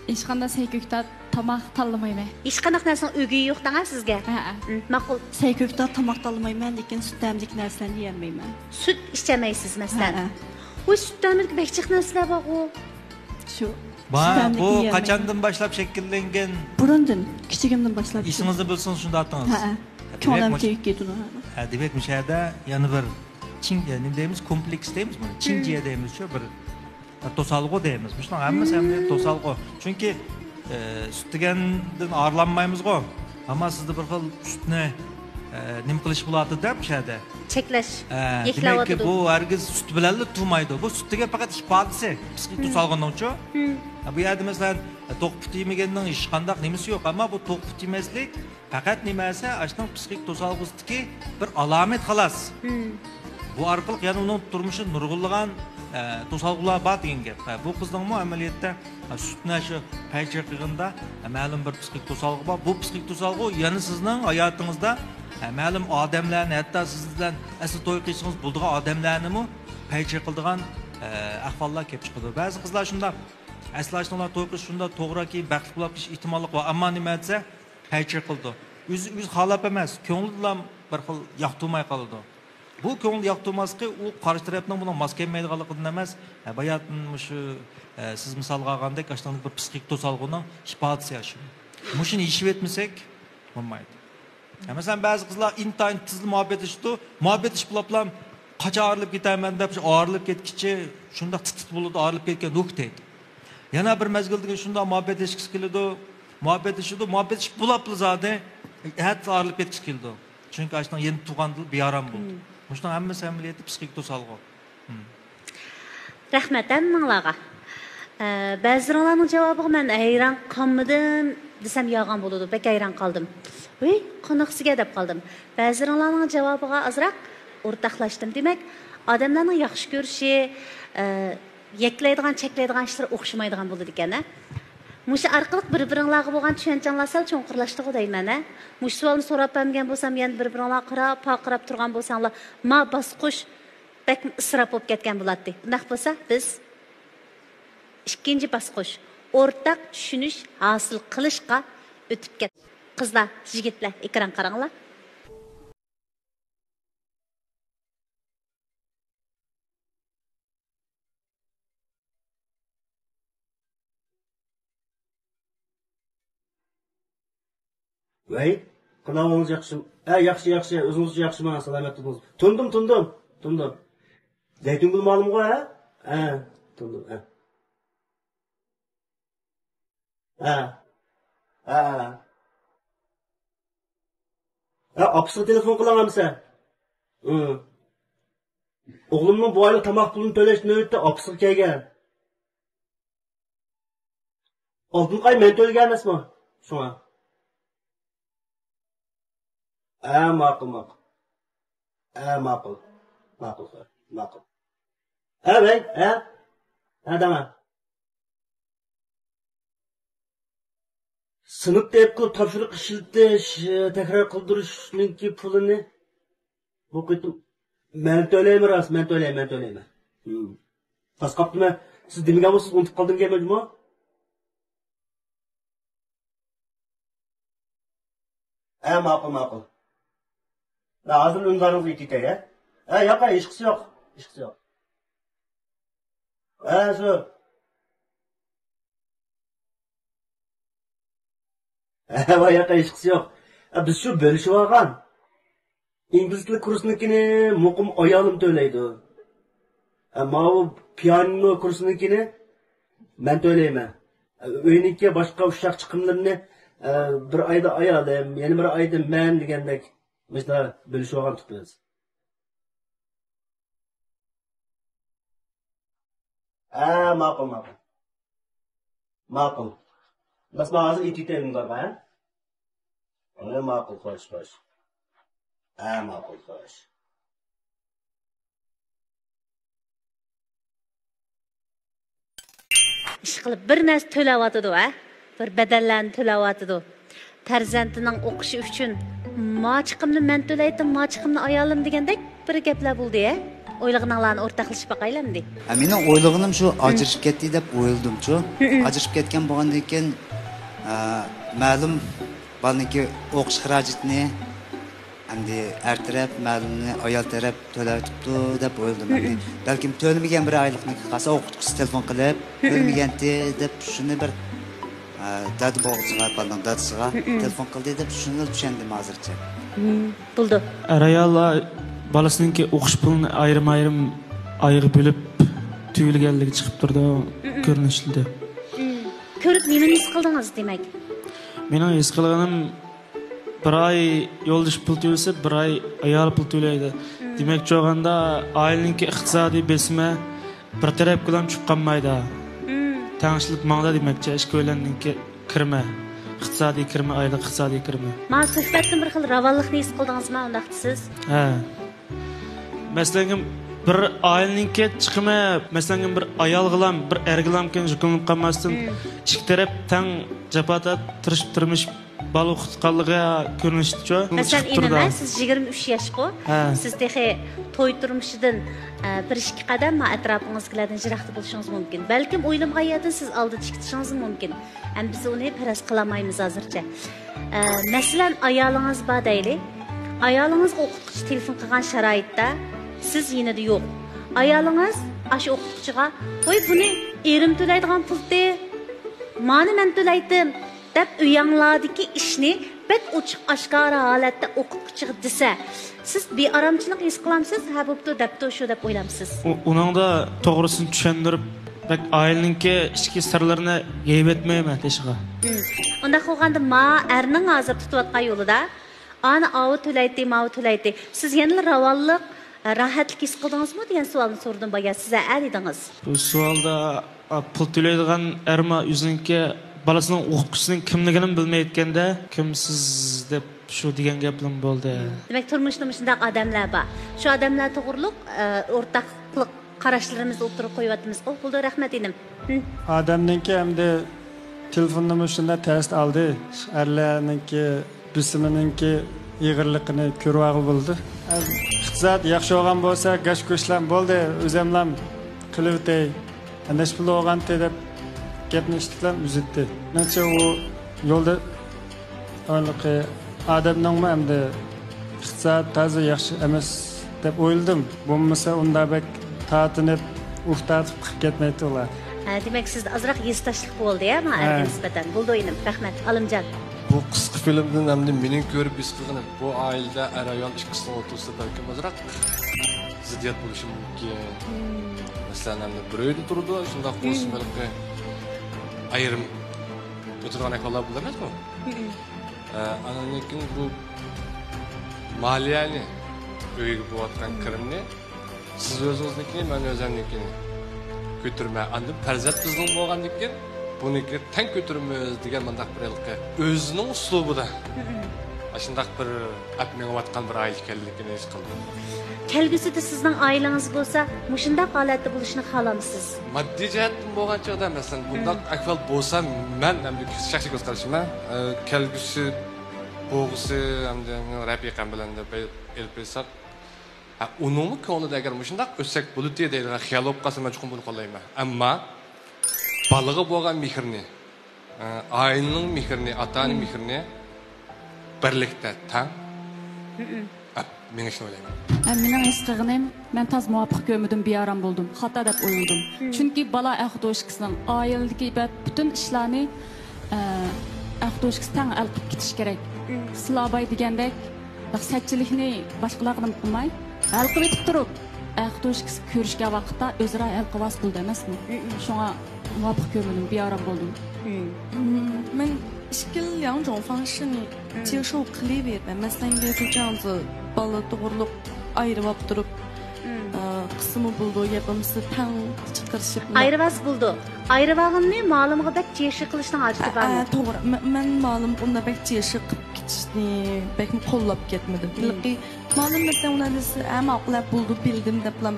hech qanday sayko'kda tamoq tanlamayman. Hech qanaqa narsaning o'giyi yo'q tanga sizga. Ha. Ma'qul. Sayko'kda tamoq tanlamayman, lekin sut ta'mlik narsani yemayman. Sut ichamaysiz masalan. Bu sut ta'mlik bekchiq narsalar bor-ku. Shu. Bu qachondan boshlab shakllangan? Burundan, kichigimdan boshlab. Esingizni bilsin shunda aytingiz. Ha. Ko'nglim ketdi uni. Ha, demak bu yerda yana bir nima deymiz, kompleks deymiz buni. Chinjiya deymiz shu bir to'salg'u deymiz. Shuning hammasi ham to'salg'u. Chunki sut degandan arlanmaymiz-ku. Ammo sizda bir xil sutni nima qilish bo'ladi deb shada. Cheklash. Demak bu hargiz sut bilan turmaydi. Bu sut degan faqat ifodasi. Psixik to'salg'inchi. Bu yerda masalan to'q put yemaganning hech qanday nimasi yo'q, ammo bu to'q put yemaslik faqat nimasi ashning psixik to'salg'usidagi bir alomat xolos. Bu orqali yana uning turmushi nurg'unlagan to'salg'ular bor degan gap. Bu qizning amaliyotda sutni shu paycha qilganda ma'lum bir psixik to'salg'u bor. Bu psixik to'salg'u yana sizning hayotingizda ma'lum odamlarni, hatto siz bilan asl to'y qilsangiz bo'ladigan odamlarni paycha qiladigan ahvollar kelib chiqadi. Ba'zi qizlar shunda aslashninglar to'y qilish shunda to'g'riki baxtli bo'lib ketish ehtimoli bor, ammo nima desa paycha qildi. O'zi xalab emas, ko'ngli bilan bir xil yoqtirmay qoladi. Bu ko'ngil yoqtirmasligi u qarshi tarafning buni mos kelmaydiganligidan emas, bayatın shu siz misolga olgandek ashunday bir psixik to'salg'uning ifodasi shu. Mushuni yechib etmasak bo'lmaydi. Masalan ba'zi qizlar intayin tizli muhabbet ish bulaplam qacha ayrılib ketaman deb ayrılib ketkichi shunda tit bo'ladi, ayrılib ketgan nuqtaydi. Yana bir mezgilda shunda muhabbet ishkisi keladi, muhabbet ish bulaplı zade hat ayrılib ketkish keldi. Chunki ashunday yeni tug'an beyaram bo'ldi. Shunday hammasi amaliyati psixik to'salg'u. Rahmat hammalarga. Bəzilərinin cavabı mən heyran qalmadım desəm yağan buludu. Bək heyran qaldım. Uy, qanaqsıga deb qaldım. Bəzilərinin cavabıga azraq ortaqlaşdım. Demək, adamların yaxşı görüşü, yeklaydigan, çeklaydigan işlər oxşamaydigan buludu ekan. Muşu arqılıq bir-biringlarga bo'lgan tushunchalar sal cho'nqirlashdi deyman. Mush savolni so'rab bergan bo'lsam, yana bir-biringlar qarab turgan bo'lsanglar, ma bosqish bak isrof bo'lib ketgan bo'ladi. Bunday bo'lsa, biz ikkinchi bosqich o'rtaq tushunish hosil qilishga o'tib ket. Qizlar, yigitlar, ekran qaranglar. Vay, qanağınız yaxşı. Yaxşı, özünüz yaxşımı, salamat bo'lasiz. Tundim. Zaytun gul ma'lum-ku, ha? Tundim, Apısıga telefon qilamanmisa? O'g'limning bu oylik tamoq pulini to'lash navbatda apısıga kelgan. Oldin qo'y, men to'lagan emasman. Shunga. Ma'qul. Dama. Sınıf deb qilib topshiriq ishiltish, takror qildirishninki pulini bu qitim men to'layman, rost, men to'layman. Qas qaptimi? Siz demagan bo'lsiz, unutib qoldim kelmadimi? Ma'qul. Hozir undaringizni aytay, yo'q, hech qisi yo'q. Shu. Yo'q, hech qisi yo'q. Biz shu bo'lishib olgan. İngliz tili kursinikini muqim ayolim to'laydi. Ammo piano kursinikini men to'layman. Uyiniki boshqa ushaq chiqimlarini bir oyda ayolim, yana bir oyda men degandek mesela bo'lishib olgan tutamiz. Ma'qul. Bas hozir aytayinlar, ha? Ma'qul, xo'sh. Ma'qul, xo'sh. Ish qilib bir narsa to'layotidi, ha? Bir badallarni to'layotidi. Farzandining o'qishi uchun mochiqimni men to'laydim, mochiqimni ayolim degandek bir gaplar bo'ldi, ha? O'ylig'inglarni o'rtaqlashib baqaylamdi. Mening o'ylig'im shu ajrashib ketdi deb o'yladim-chu. Ajrashib ketgan bo'lgandan keyin ma'lum balki o'qish xarajatini endi er taraf ma'lumni ayol taraf to'layapti deb o'yladim. Balkim to'lamagan bir oylikni qasa o'qituvchisi telefon qilib, to'lamaganti deb shuni bir dad bo'g'ziga, dadasiga telefon qildi deb shuni tushundim hozircha. Bo'ldi. Ayollar balasininki o'qish pulini ayrim ayirib bo'lib tuyulganligi chiqib turdi, ko'rinishdi. Ko'rib nimani his qildingiz demak? Mening his qilganim bir oy yo'ldosh pul to'lasa, bir oy ayol pul to'laydi. Demak, cho'g'anda oilaninki iqtisodiy besimi bir taraf bilan tushib qolmaydi. Tangishlik mangda demakchi, ish ko'ylanninki kirma. Iqtisodiy kirma, oylik iqtisodiy kirma. Men suhbatdan bir xil ravonlikni his qildingizmi undaq siz? Masalan, bir aileninki chiqimi, masalan, bir ayol gilam, bir er gilam ken jukunib qolmasdan, ikki taraf tang japata tirishib turmush bal o'qitganligi ko'rinishdi-ku. Masalan, endi siz 23 yoshqa, siz texe to'y turmushidan bir ikki qadam atrofingizdagilardan jiroqda bo'lishingiz mumkin. Balkim o'ylamgan yerda siz oldida chiqishingiz mumkin. Ham biz uni faraz qilmaymiz hozircha. Masalan, ayolingiz bor deylik. Ayolingizga o'qituvchi telefon qilgan sharoitda siz yanada yo'q. Ayolingiz ash o'qituvchiga, "Voy, buni erim to'laydigan pulni meni men to'laydim" deb uyanglardagi ishni bek ochiq oshkora holatda o'qituvchiga desa, siz bearamchilik his qilamsiz, ha bo'pti debdi shu deb o'ylamsiz. Uningda to'g'risini tushuntirib, bek oilaninki ichki sirlarini yeyib etmayman teshiga. Unda qilganda erning hozir tutayotgan yo'lida ana avu to'laydi. Siz yana ravonlik, rohatlik his qildingizmi degan savolni so'radim boya siz dedingiz. Bu savolda pul to'laydigan erma o'zininki balasining o'qituvchisining kimligini bilmayotganda kimsiz deb shu degan gapim bo'ldi. Demak, turmushda shunday odamlar bor. Shu odamlar to'g'riliq o'rtaqlik qarashlarimizni o'tirib qo'yapmiz. Bo'ldi, rahmat edim. Odamninki hamda telefonini shunday test oldi. Erlarninki, bismininki ig'irligini ko'rib bo'ldi. Iqtisod yaxshi bo'lgan bo'lsa, gash-go'shlar bo'ldi, o'zimlar qilib o'tay. Ana shu pul olgan deb gapni eshitdim, uzitdi. Mencha u yo'lda aniqi odamning hamda iqtisod toza yaxshi emas deb o'yladim. Bo'lmasa unda bek ta'tinib, uxtatib ketmaydi ular. Demak, siz azroq yestashlik bo'ldi-ya, ma'lum nisbatan. Bo'ldi o'yinim. Rahmat, Alimjon. Bu qisqa filmdan hamda mening ko'rib his qilganim, bu oilada er-ayol ikkisining o'rtasida balki ozroq ziddiyat bo'lishi mumkin. Masalan, bir uyda turdi, shunday qo'shimcha ayrim o'tirgan ahvollar bo'lar emasmi? Lekin bu maliyani uyga bo'layotgan kirimni siz o'zingiznikini, men o'zimnikini ko'tirmay, andim farzand bizning bo'lgandan keyin buniki tang ko'tiramiz degan mundaq bir o'zining uslubida. Shundaq bir apmengayotgan bir oila ekanligini his qildim. Kelgusida sizning oilangiz bo'lsa, mushundaq holatda bo'lishni xohlamisiz? Moddiy jihatdan bo'lgan chog'da, masalan, bundaq ahvol bo'lsa, men hamda shaxsiy ko'z qarashim, kelgusi bo'g'isi hamda rafiqam bilan deb elpisak, uning ko'nglida agar mushundaq o'tsak bo'ladi deydigan xiyol bo'lib qolsa, men chuqur buni qo'llayman. Ammo balaga bo'lgan mehrni, oilaning mehrni, ota-onaning mehrni birlikda tang men shuni o'ylayman. Mening istiqnim, men taz muvaffaq ko'rmadim, bearam bo'ldim. Xato deb o'yladim. Chunki bala aqdoshkisining oiladagi butun ishlarni aqdoshkisi tang al qilib ketish kerak. Silabay degandek, maqsadchilikni boshqalarga qilmay, hal qilib etib turib, aqdoshkisi ko'rishga vaqtda o'zaro hal qilib bo'ldi emasmi? Shunga muvaffaq ko'rmadim, bearam bo'ldim. Men 2种方式你接受 clear 的 mesela 应该就这样子 balı doğruluk ayırıp durup kısmı buldu yapımsı tan çıkarışıp ayırvaz buldu. Ayırvağını malımğa bek ceşi kılıştan açtı var mı? Doğru. Ben malım onda bek ceşi kılıp gitişini bek mi kollap gitmedim. Bilgi malım mesela ona desi ama akılap buldu bildim de plan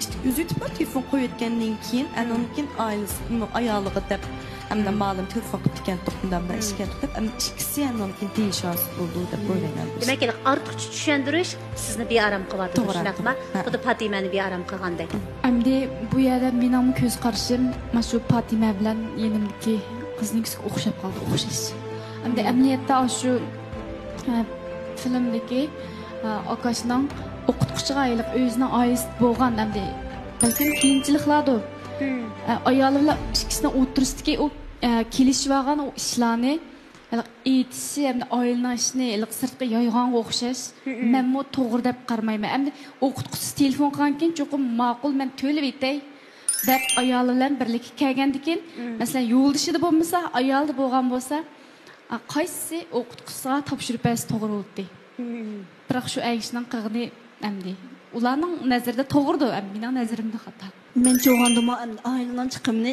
işte üzütüp telefon koyutkenliğin kiyin anonkin ailesi ayalığı dep hem de malum telefon diken toplumdan ben işken tutup hem ikisi hem onkin değil şans buldu da böyle geldi. Demek ki artık düşündürüş sizni bir aram kıladı. Doğru. Bu da Fatime'ni bir aram kılgandı. Hem de bu yerde benim göz karşım şu Fatime bilen yenimdeki kızın ikisi okşap kaldı, okşayış. Hem de emniyette şu filmdeki Akaş'ın okutkuçuğa ayılıp özüne ailesi boğan hem de belki kiyinçiliklerdi. Ayarlarla ikisine oturuştaki o kilişvagan o işlerini eğitişi hem de ailenin işini sırtqa yaygan okşaş men mo toğır dep qarmayman hem de okutkusiz telefon qanken çokum maqul men tölüp etay dep ayarlarla birlikte kelgendikin mesela yo'ldishida bo'lmasa ayalda bo'lgan bo'lsa qaysi okutkusiga topshirib bersa to'g'ri bo'ladi biroq shu ayishning qig'ini hamdi ularning nazarida to'g'ridir mening nazarimda xato men çoğandığıma ailenin çıkımını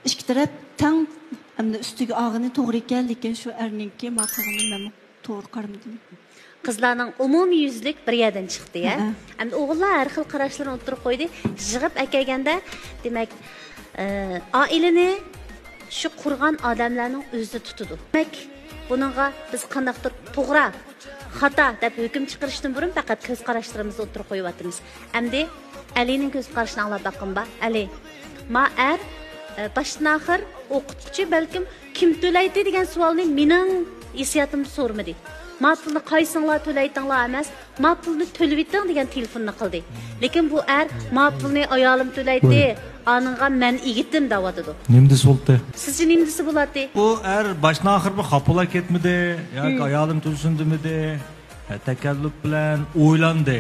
iki taraf tang hem de üstüge ağını doğru geldikken şu erninki makağını ben doğru karmadım. Kızlarning umumiy yuzlik bir yerdan chiqdi ya. Endi o'g'illar har xil qarashlarni o'tirib qo'ydi. Yig'ib akaganda, demak, oilani shu qurgan odamlarning o'zida tutadi. Demak, buningga biz qandaqdir to'g'ri, xato deb hukm chiqarishdan burun faqat ko'z qarashlarimizni o'tirib qo'yapmiz. Endi Alining ko'z qarashini anglab boqinba. Ali, ma başdan axir o'qituvchi balkim kim to'laydi degan savolni mening hisiyotimda so'rmadi. Ma pulni qaysinglar to'laytinglar emas, ma pulni to'lab eting degan telefonni qildi. Lekin bu ma pulni ayolim to'laydi, aningga men egitim da'vatidi. Nimdisi bo'ldi? Sizce nimdisi bo'ladi? Bu başdan axir bir xapola ketmidi yoki ayolim tushundimidi? Takalluf bilan o'ylandi.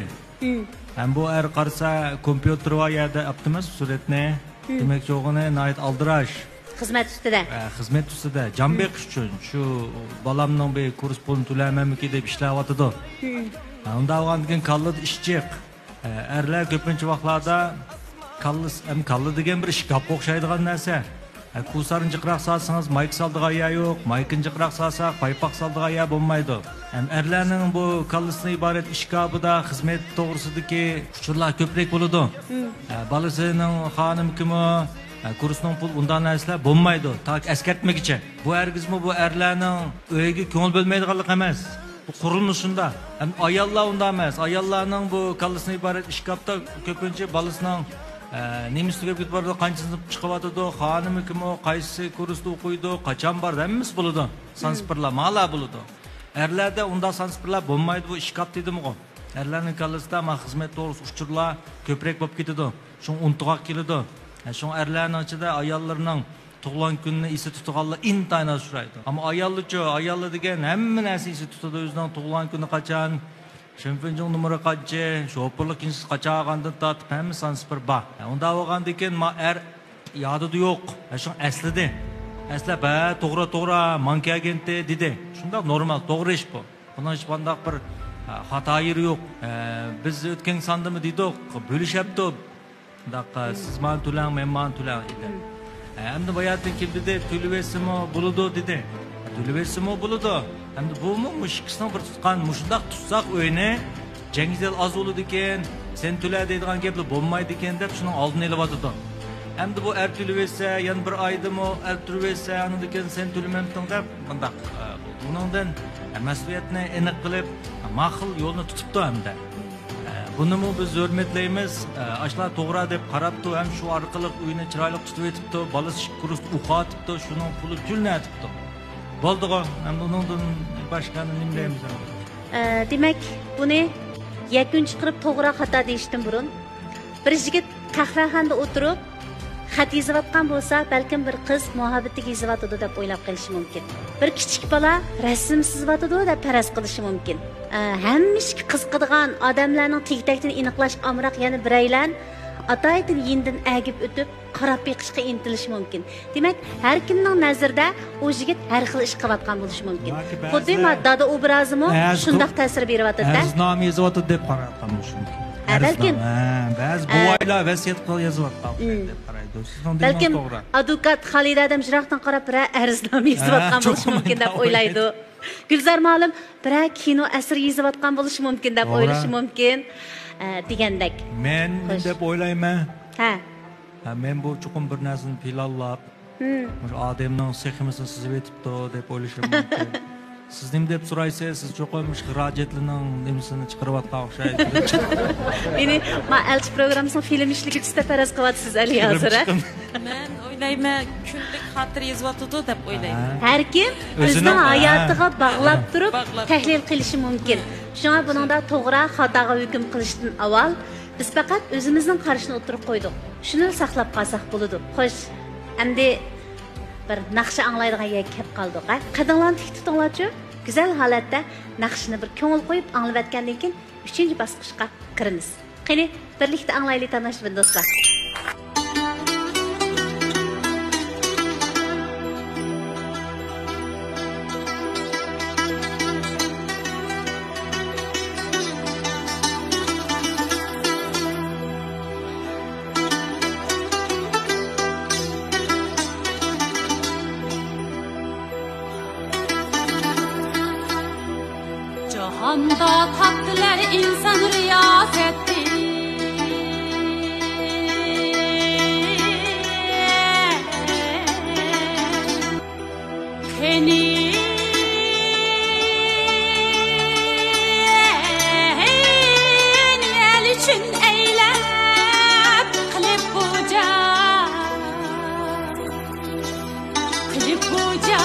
Hem bu qarsa kompüter va yerda aptimas suratni demek çoğuna nait aldıraş. Xizmat ustida. Xizmat ustida. Jon beqish uchun shu balamning bir kurs pulini to'laymanmiki deb ishlayotdi. Unda olgandan keyin kallada ishchiq. Erlar ko'pincha vaqtlarda kallı degan bir shkafga o'xshaydigan narsa. Kusarın jiqroq salsangiz mayk saldigan yer yo'q, maykini jiqroq salsak paypoq saldigan yer bo'lmaydi. Erlarning bu kallisini iborat ishkabida xizmat to'g'risidagi uchurlar ko'proq bo'ladi. Balasining xonim kimi kursning pul undan narsalar bo'lmaydi. Tak eskartmagicha. Bu ergizmi bu erlarning uyiga ko'ngil bo'lmaydiganlik emas. Bu qurilishunda. Ayollar unda emas. Ayollarning bu kallisini iborat ishkabda ko'pincha balasining Nemisli gap ketib bordi, qancha sinib chiqyapti, xonimi kim o, qaysi kursda o'qiydi, qachon bor, hammasi bo'ladi. Sanspirlar mala bo'ladi. Erlarda unda sanspirlar bo'lmaydi, bu ishkab dedim-ku. Erlarning kallasida ma xizmat to'g'risida uchurlar ko'proq bo'lib ketadi. Shun untiqoq keladi. Shun erlarning ichida ayollarning tug'ilgan kunini esi tutganlar intayin uchraydi. Ammo ayollar degan hamma narsa esi tutadi, o'zining tug'ilgan kuni qachon, Şömpünçün numara kaçı, şoförlük insiz kaçağandan tatip hem sanspır ba. Onda olğandan ma yadı da yok. Şun əslidi. Əslə bə toğra manki agenti dedi. Şunda normal, doğru iş bu. Bunun hiç bandaq bir hatayır yok. Biz ötken sandımı dedik, bölüşəbdi. Siz man tülen, men man tülen dedi. Hem de bayatın kim dedi, tülüvesimi buludu dedi. Tülüvesimi buludu. Hem de bu mu müşkisini bir tutkan, müşundaq tutsak öyüne, Cengizel az olu diken, sen tüle deydiğen gepli bulmaydı diken dep şunun aldını ele batıdı. Hem de bu er tülüvese, yan bir aydı mı, er tülüvese, yanı diken sen tülümemtin dep, bundaq. Bunundan mesuliyetine enik kılıp, maqıl yolunu tutuptu hem de. Bunu mu biz hürmetleyimiz, aşlar toğra dep qaraptı, hem şu arkalık öyüne çıraylık tutup etipti, balız kurust uqa atipti, şunun pulu tülüne atipti. Bolduğa, hem onundan başkanı nimleyimiz. Demek bunu yakın çıkarıp toğra hata deyiştin burun. Bir jigit kahvehanda oturup xat yazıvatkan bolsa, belki bir kız muhabbetlik yazıvatıdı dep oylap qilishi mumkin. Bir kichik bala rasm sızıvatıdı dep paraz qilishi mumkin. Hemmish qizqidigan odamlarning tegtakini aniqlash amroq yana biraylan ataydan yindin agib o'tib qarab beqishga intilishi mumkin. Demak, har kimning nazarida o jigit har xil ish qilayotgan bo'lishi mumkin. Xuddi dada obrazimi shundoq ta'sir beryapti-da. Arznoma yozayotdi deb qarayotgan bo'lishi mumkin. Balkim ba'zi buvaylar vasiyat qilib yozayotgan deb qaraydi. Balkim advokat Xalida adam jiroqdan qarab bir arznoma yozayotgan bo'lishi mumkin deb o'ylaydi. Gulzar ma'lum bir kino asr yozayotgan bo'lishi mumkin deb o'ylashi mumkin. Degandek. Men deb o'ylayman. Ha. Men bu chuqur bir narsani pilallab, odamning seximizni sizib etibdi deb o'ylashim mumkin. Siz nim deb so'raysiz, siz cho'qilmish xarajatlarning nimasini chiqarayotgan o'xshaydi. Meni ma elchi programmasining film ishligi uchun faraz qilyapsiz ali hozir. Men o'ylayman, kunlik xotir yozyapti deb o'ylayman. Har kim o'zining hayotiga bog'lab turib tahlil qilishi mumkin. Shunga buningda to'g'ri xatoga hukm qilishdan avval biz faqat o'zimizning qarashini o'tirib qo'ydik. Shuni saqlab qolsak bo'ladi. Xo'sh, endi bir naqsha anglaydigan yerga kelib qoldik. Qadamlarni tik tutinglarchi. Güzel holatda naqshini bir ko'ngil qo'yib anglayotgandan keyin 3-bosqichga kiramiz. Qani, birlikda anglaylik tanishib do'stlar. Cahanda taptılar insan riyasetti. Keni el için eylep klip buca, klip buca.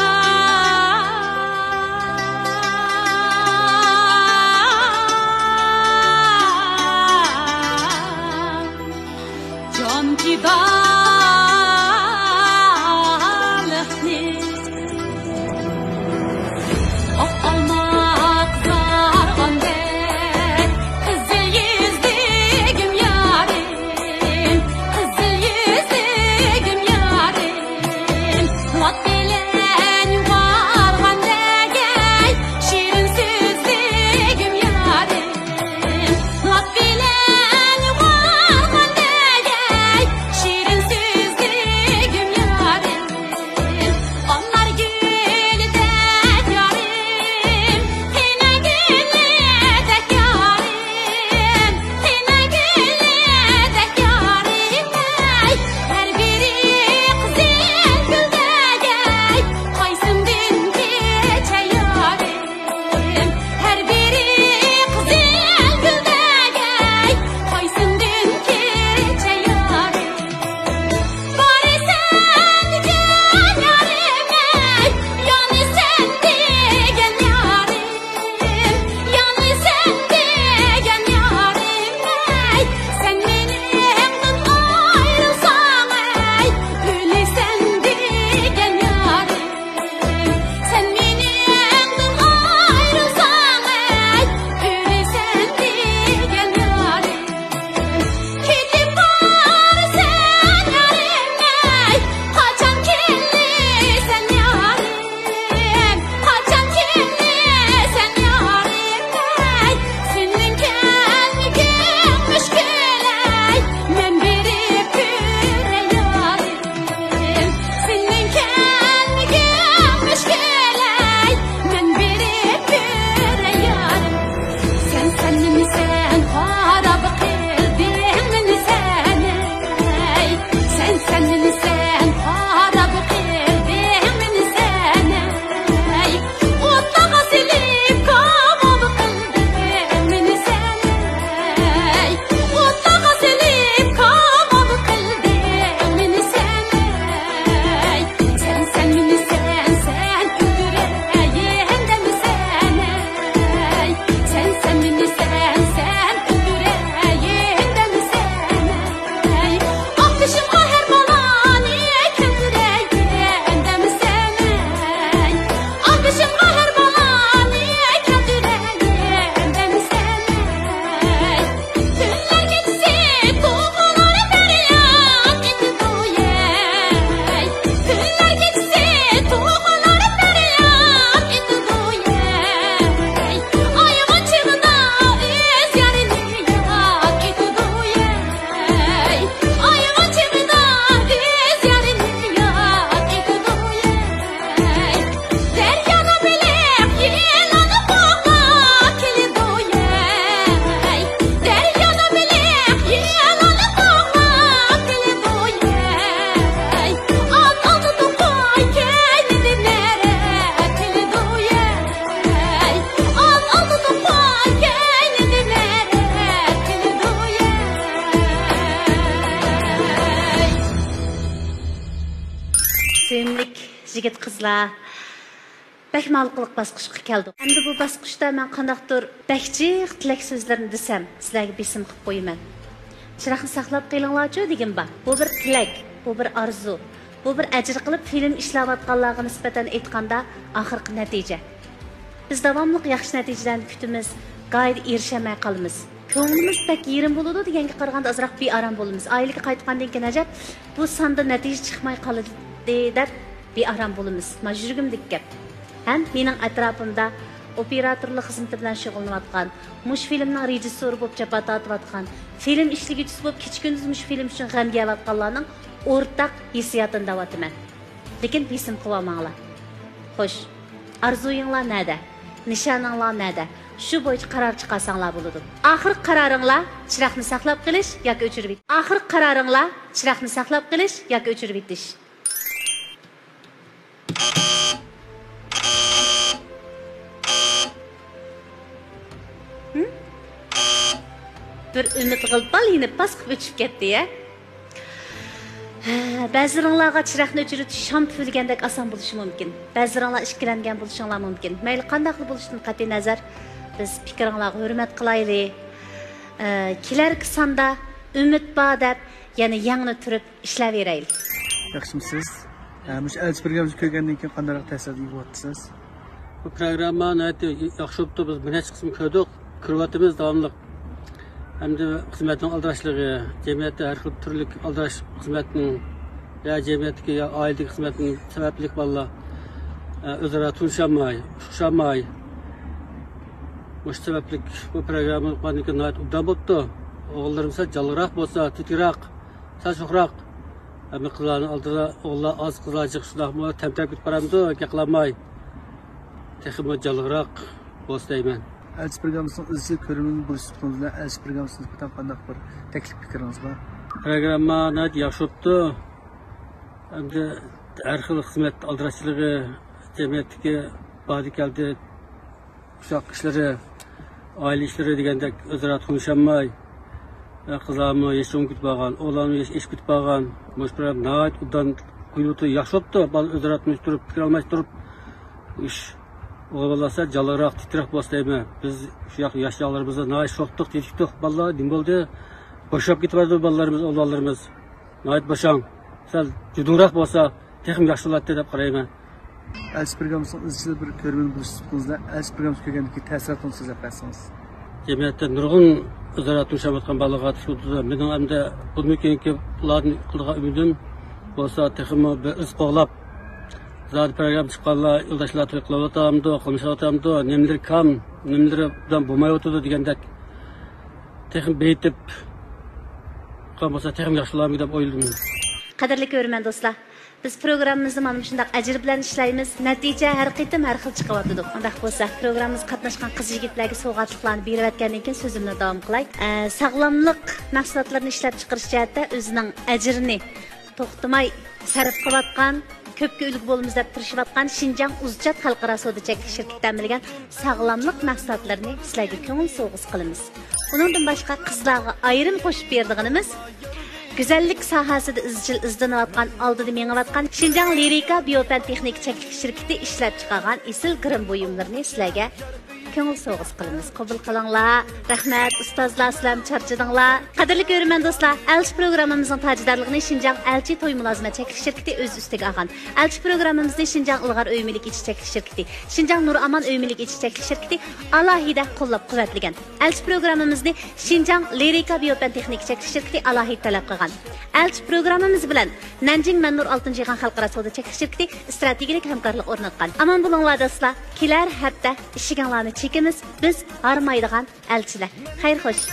yigit qizlar bək malqılıq basqışqa keldik. Endi bu basqışda mən qandaqdır bəkçiq tilak sözlərini desəm, sizlərə besim qılıb qoyuman. Çıraqni saqlab qilinglarçu degan bor. Bu bir tilak, bu bir arzu, bu bir ajr qilib film ishlayotganlarga nisbatan aytganda oxirgi natija. Biz davomli yaxshi natijalarni kutamiz, g'oyaga erishmay qolamiz. Ko'nglimiz pek yerim bo'ladi deganga qaraganda azroq bearam bo'lamiz. Oilaga qaytgandan keyin ajab bu sonda natija chiqmay qoladi deb bearam bo'lamiz. Majburgimdek gap. Ham mening atrofimda operatorlik xizmati bilan shug'ullanayotgan, mush filmning rejissyori bo'lib jabhat tortayotgan, film ishliguvchisi bo'lib kecha-kunduz mush film uchun g'am yeyotganlarning o'rtaq hissiyotini davotaman. Lekin besim qilmanglar. Xo'sh, arzuyinglar nada? Nishoninglar nada? Shu bo'yicha qaror chiqarsanglar bo'ladi. Oxirgi qaroringlar chiroqni saqlab qilish yoki o'chirib ketish. Oxirgi qaroringlar chiroqni saqlab qilish yoki o'chirib ketish. Bir ümit qilib yine pas qilib o'chib ketdi ya. Ba'zilaringlarga chiroqni o'chirib sham pufilgandek oson bo'lishi mumkin. Ba'zilaringlar ishkilangan bo'lishinglar mumkin. Mayli qanday qilib bo'lishidan qat'iy nazar biz fikringlarga hurmat qilaylik. Kelarki sonda umid bor deb yana yangni turib ishlayveraylik. Yaxshimisiz? Mush elchi programmani ko'rgandan keyin qanday ta'sir qilyapsiz? Bu programmani yaxshi bo'libdi. Biz bir necha qism ko'rdik. Ko'ryapmiz davomli. Hamda xizmatning aldirashligi, jamiyatda har xil turli aldirash xizmatning ya jamiyatga ya oilaviy xizmatning sababli bolalar o'zaro tushunmay bu sababli bu programma qanday niyat uddan bo'ldi. O'g'illarimiz jalliroq bo'lsa, tetikroq, sashuqroq. Hamma qizlarni oldida o'g'illar oz qizlarchiq shunaqmi tamtak bitib boramdi, gaqlamay. Texmo jalliroq bo'lsa deyman. Elchi programmasının izci ko'rimini bo'lishingizda elchi programmasini qanday qanday bir taklif fikringiz bor? Programmani yaxshi o'tdi. Hamda har xil xizmat aldirashchiligi jamiyatga badi keldi. Uşaq ishlari, oila ishlari degandek o'zaro tushunmay, qizlarni yashab kutib bo'lgan, o'g'larni yashab kutib bo'lgan, bosh program nayt udan quyuti yaxshi o'tdi. O'zaro tunishtirib, fikr almashtirib ish Oğullarsa jalliroq, titroq boshlayman. Biz shu yoshlarimizni nayt sho'xtiq, tetikdik, bolalar nim bo'ldi. Boshab ketibdi bolalarimiz, o'g'illarimiz. Nayt boshang. Sal judunroq bo'lsa, texnik yaxshi bo'ladi deb qarayman. Elchi programmasının izchil bir ko'rimini bo'lishingizda elchi programmasi ko'rgandan keyin ta'sirotni so'zlab bersangiz. Jamiyatda nurg'un o'zaro tushunayotgan bolalarga tushuntirdi. Mening hamda bundan keyingi ularni qilgan umidim bo'lsa, texnik bir iz qo'g'lab Zat program çıkanlar, yoldaşlar tıklayatamdı, konuşatamdı, nemleri kam, nemleri buradan bulmayotdu degandek. Texim beytip, kalmasa texim yaşlılarım gidip oyladım. Qadrli ko'rman do'stlar, biz programmamizni mana shunday ajr bilan ishlaymiz. Natija har qitim har xil chiqyapti. Undaq bo'lsa, programmamiz qatnashgan qiz-yigitlarga sovg'atliqlarni berayotgandan keyin so'zimni davom qilay. Sog'lomlik mahsulotlarini ishlab chiqarish jihatda o'zining ajrini to'xtamay sarf qilayotgan köpkü ülgü bolumuz deb tirishayotgan Şinjan Uzchat xalqaro savdo cheklanish shirkatidan bilgan sog'lomlik mahsulotlarini sizlarga ko'ngil so'g'iz qilamiz. Undan boshqa qizlarga ayrim qo'shib berdiganimiz güzellik sohasida izchil izlanayotgan, oldida mengayotgan Şinjan Lirika Biopen Texnik cheklanish shirkati ishlab chiqargan esil grim buyumlarni sizlarga ko'ngil so'g'iz qilamiz. Qabul qilinglar. Rahmat ustozlar, sizlar charchadinglar. Qadrli ko'rman do'stlar, elchi programmamizning tajidorligini Şinjan elchi to'y mulozimat cheklanish shirkati o'z ustiga olgan. Elchi programmamizni Şinjan Ilg'or uy milik ichish cheklanish shirkati, Şinjan Nur Aman uy milik ichish cheklanish shirkati alohida qo'llab-quvvatlagan. Elchi programmamizni Şinjan Lirika Biopen Texnik cheklanish shirkati alohida talab qilgan. Elchi programmamiz bilan Nanjing Manur 6-jihon xalqaro savdo cheklanish shirkati strategik hamkorlik o'rnatgan. Aman bo'linglar do'stlar. Kelar hafta ishinglarni çekimiz biz armaydigan elchilar. Xayr xo'sh.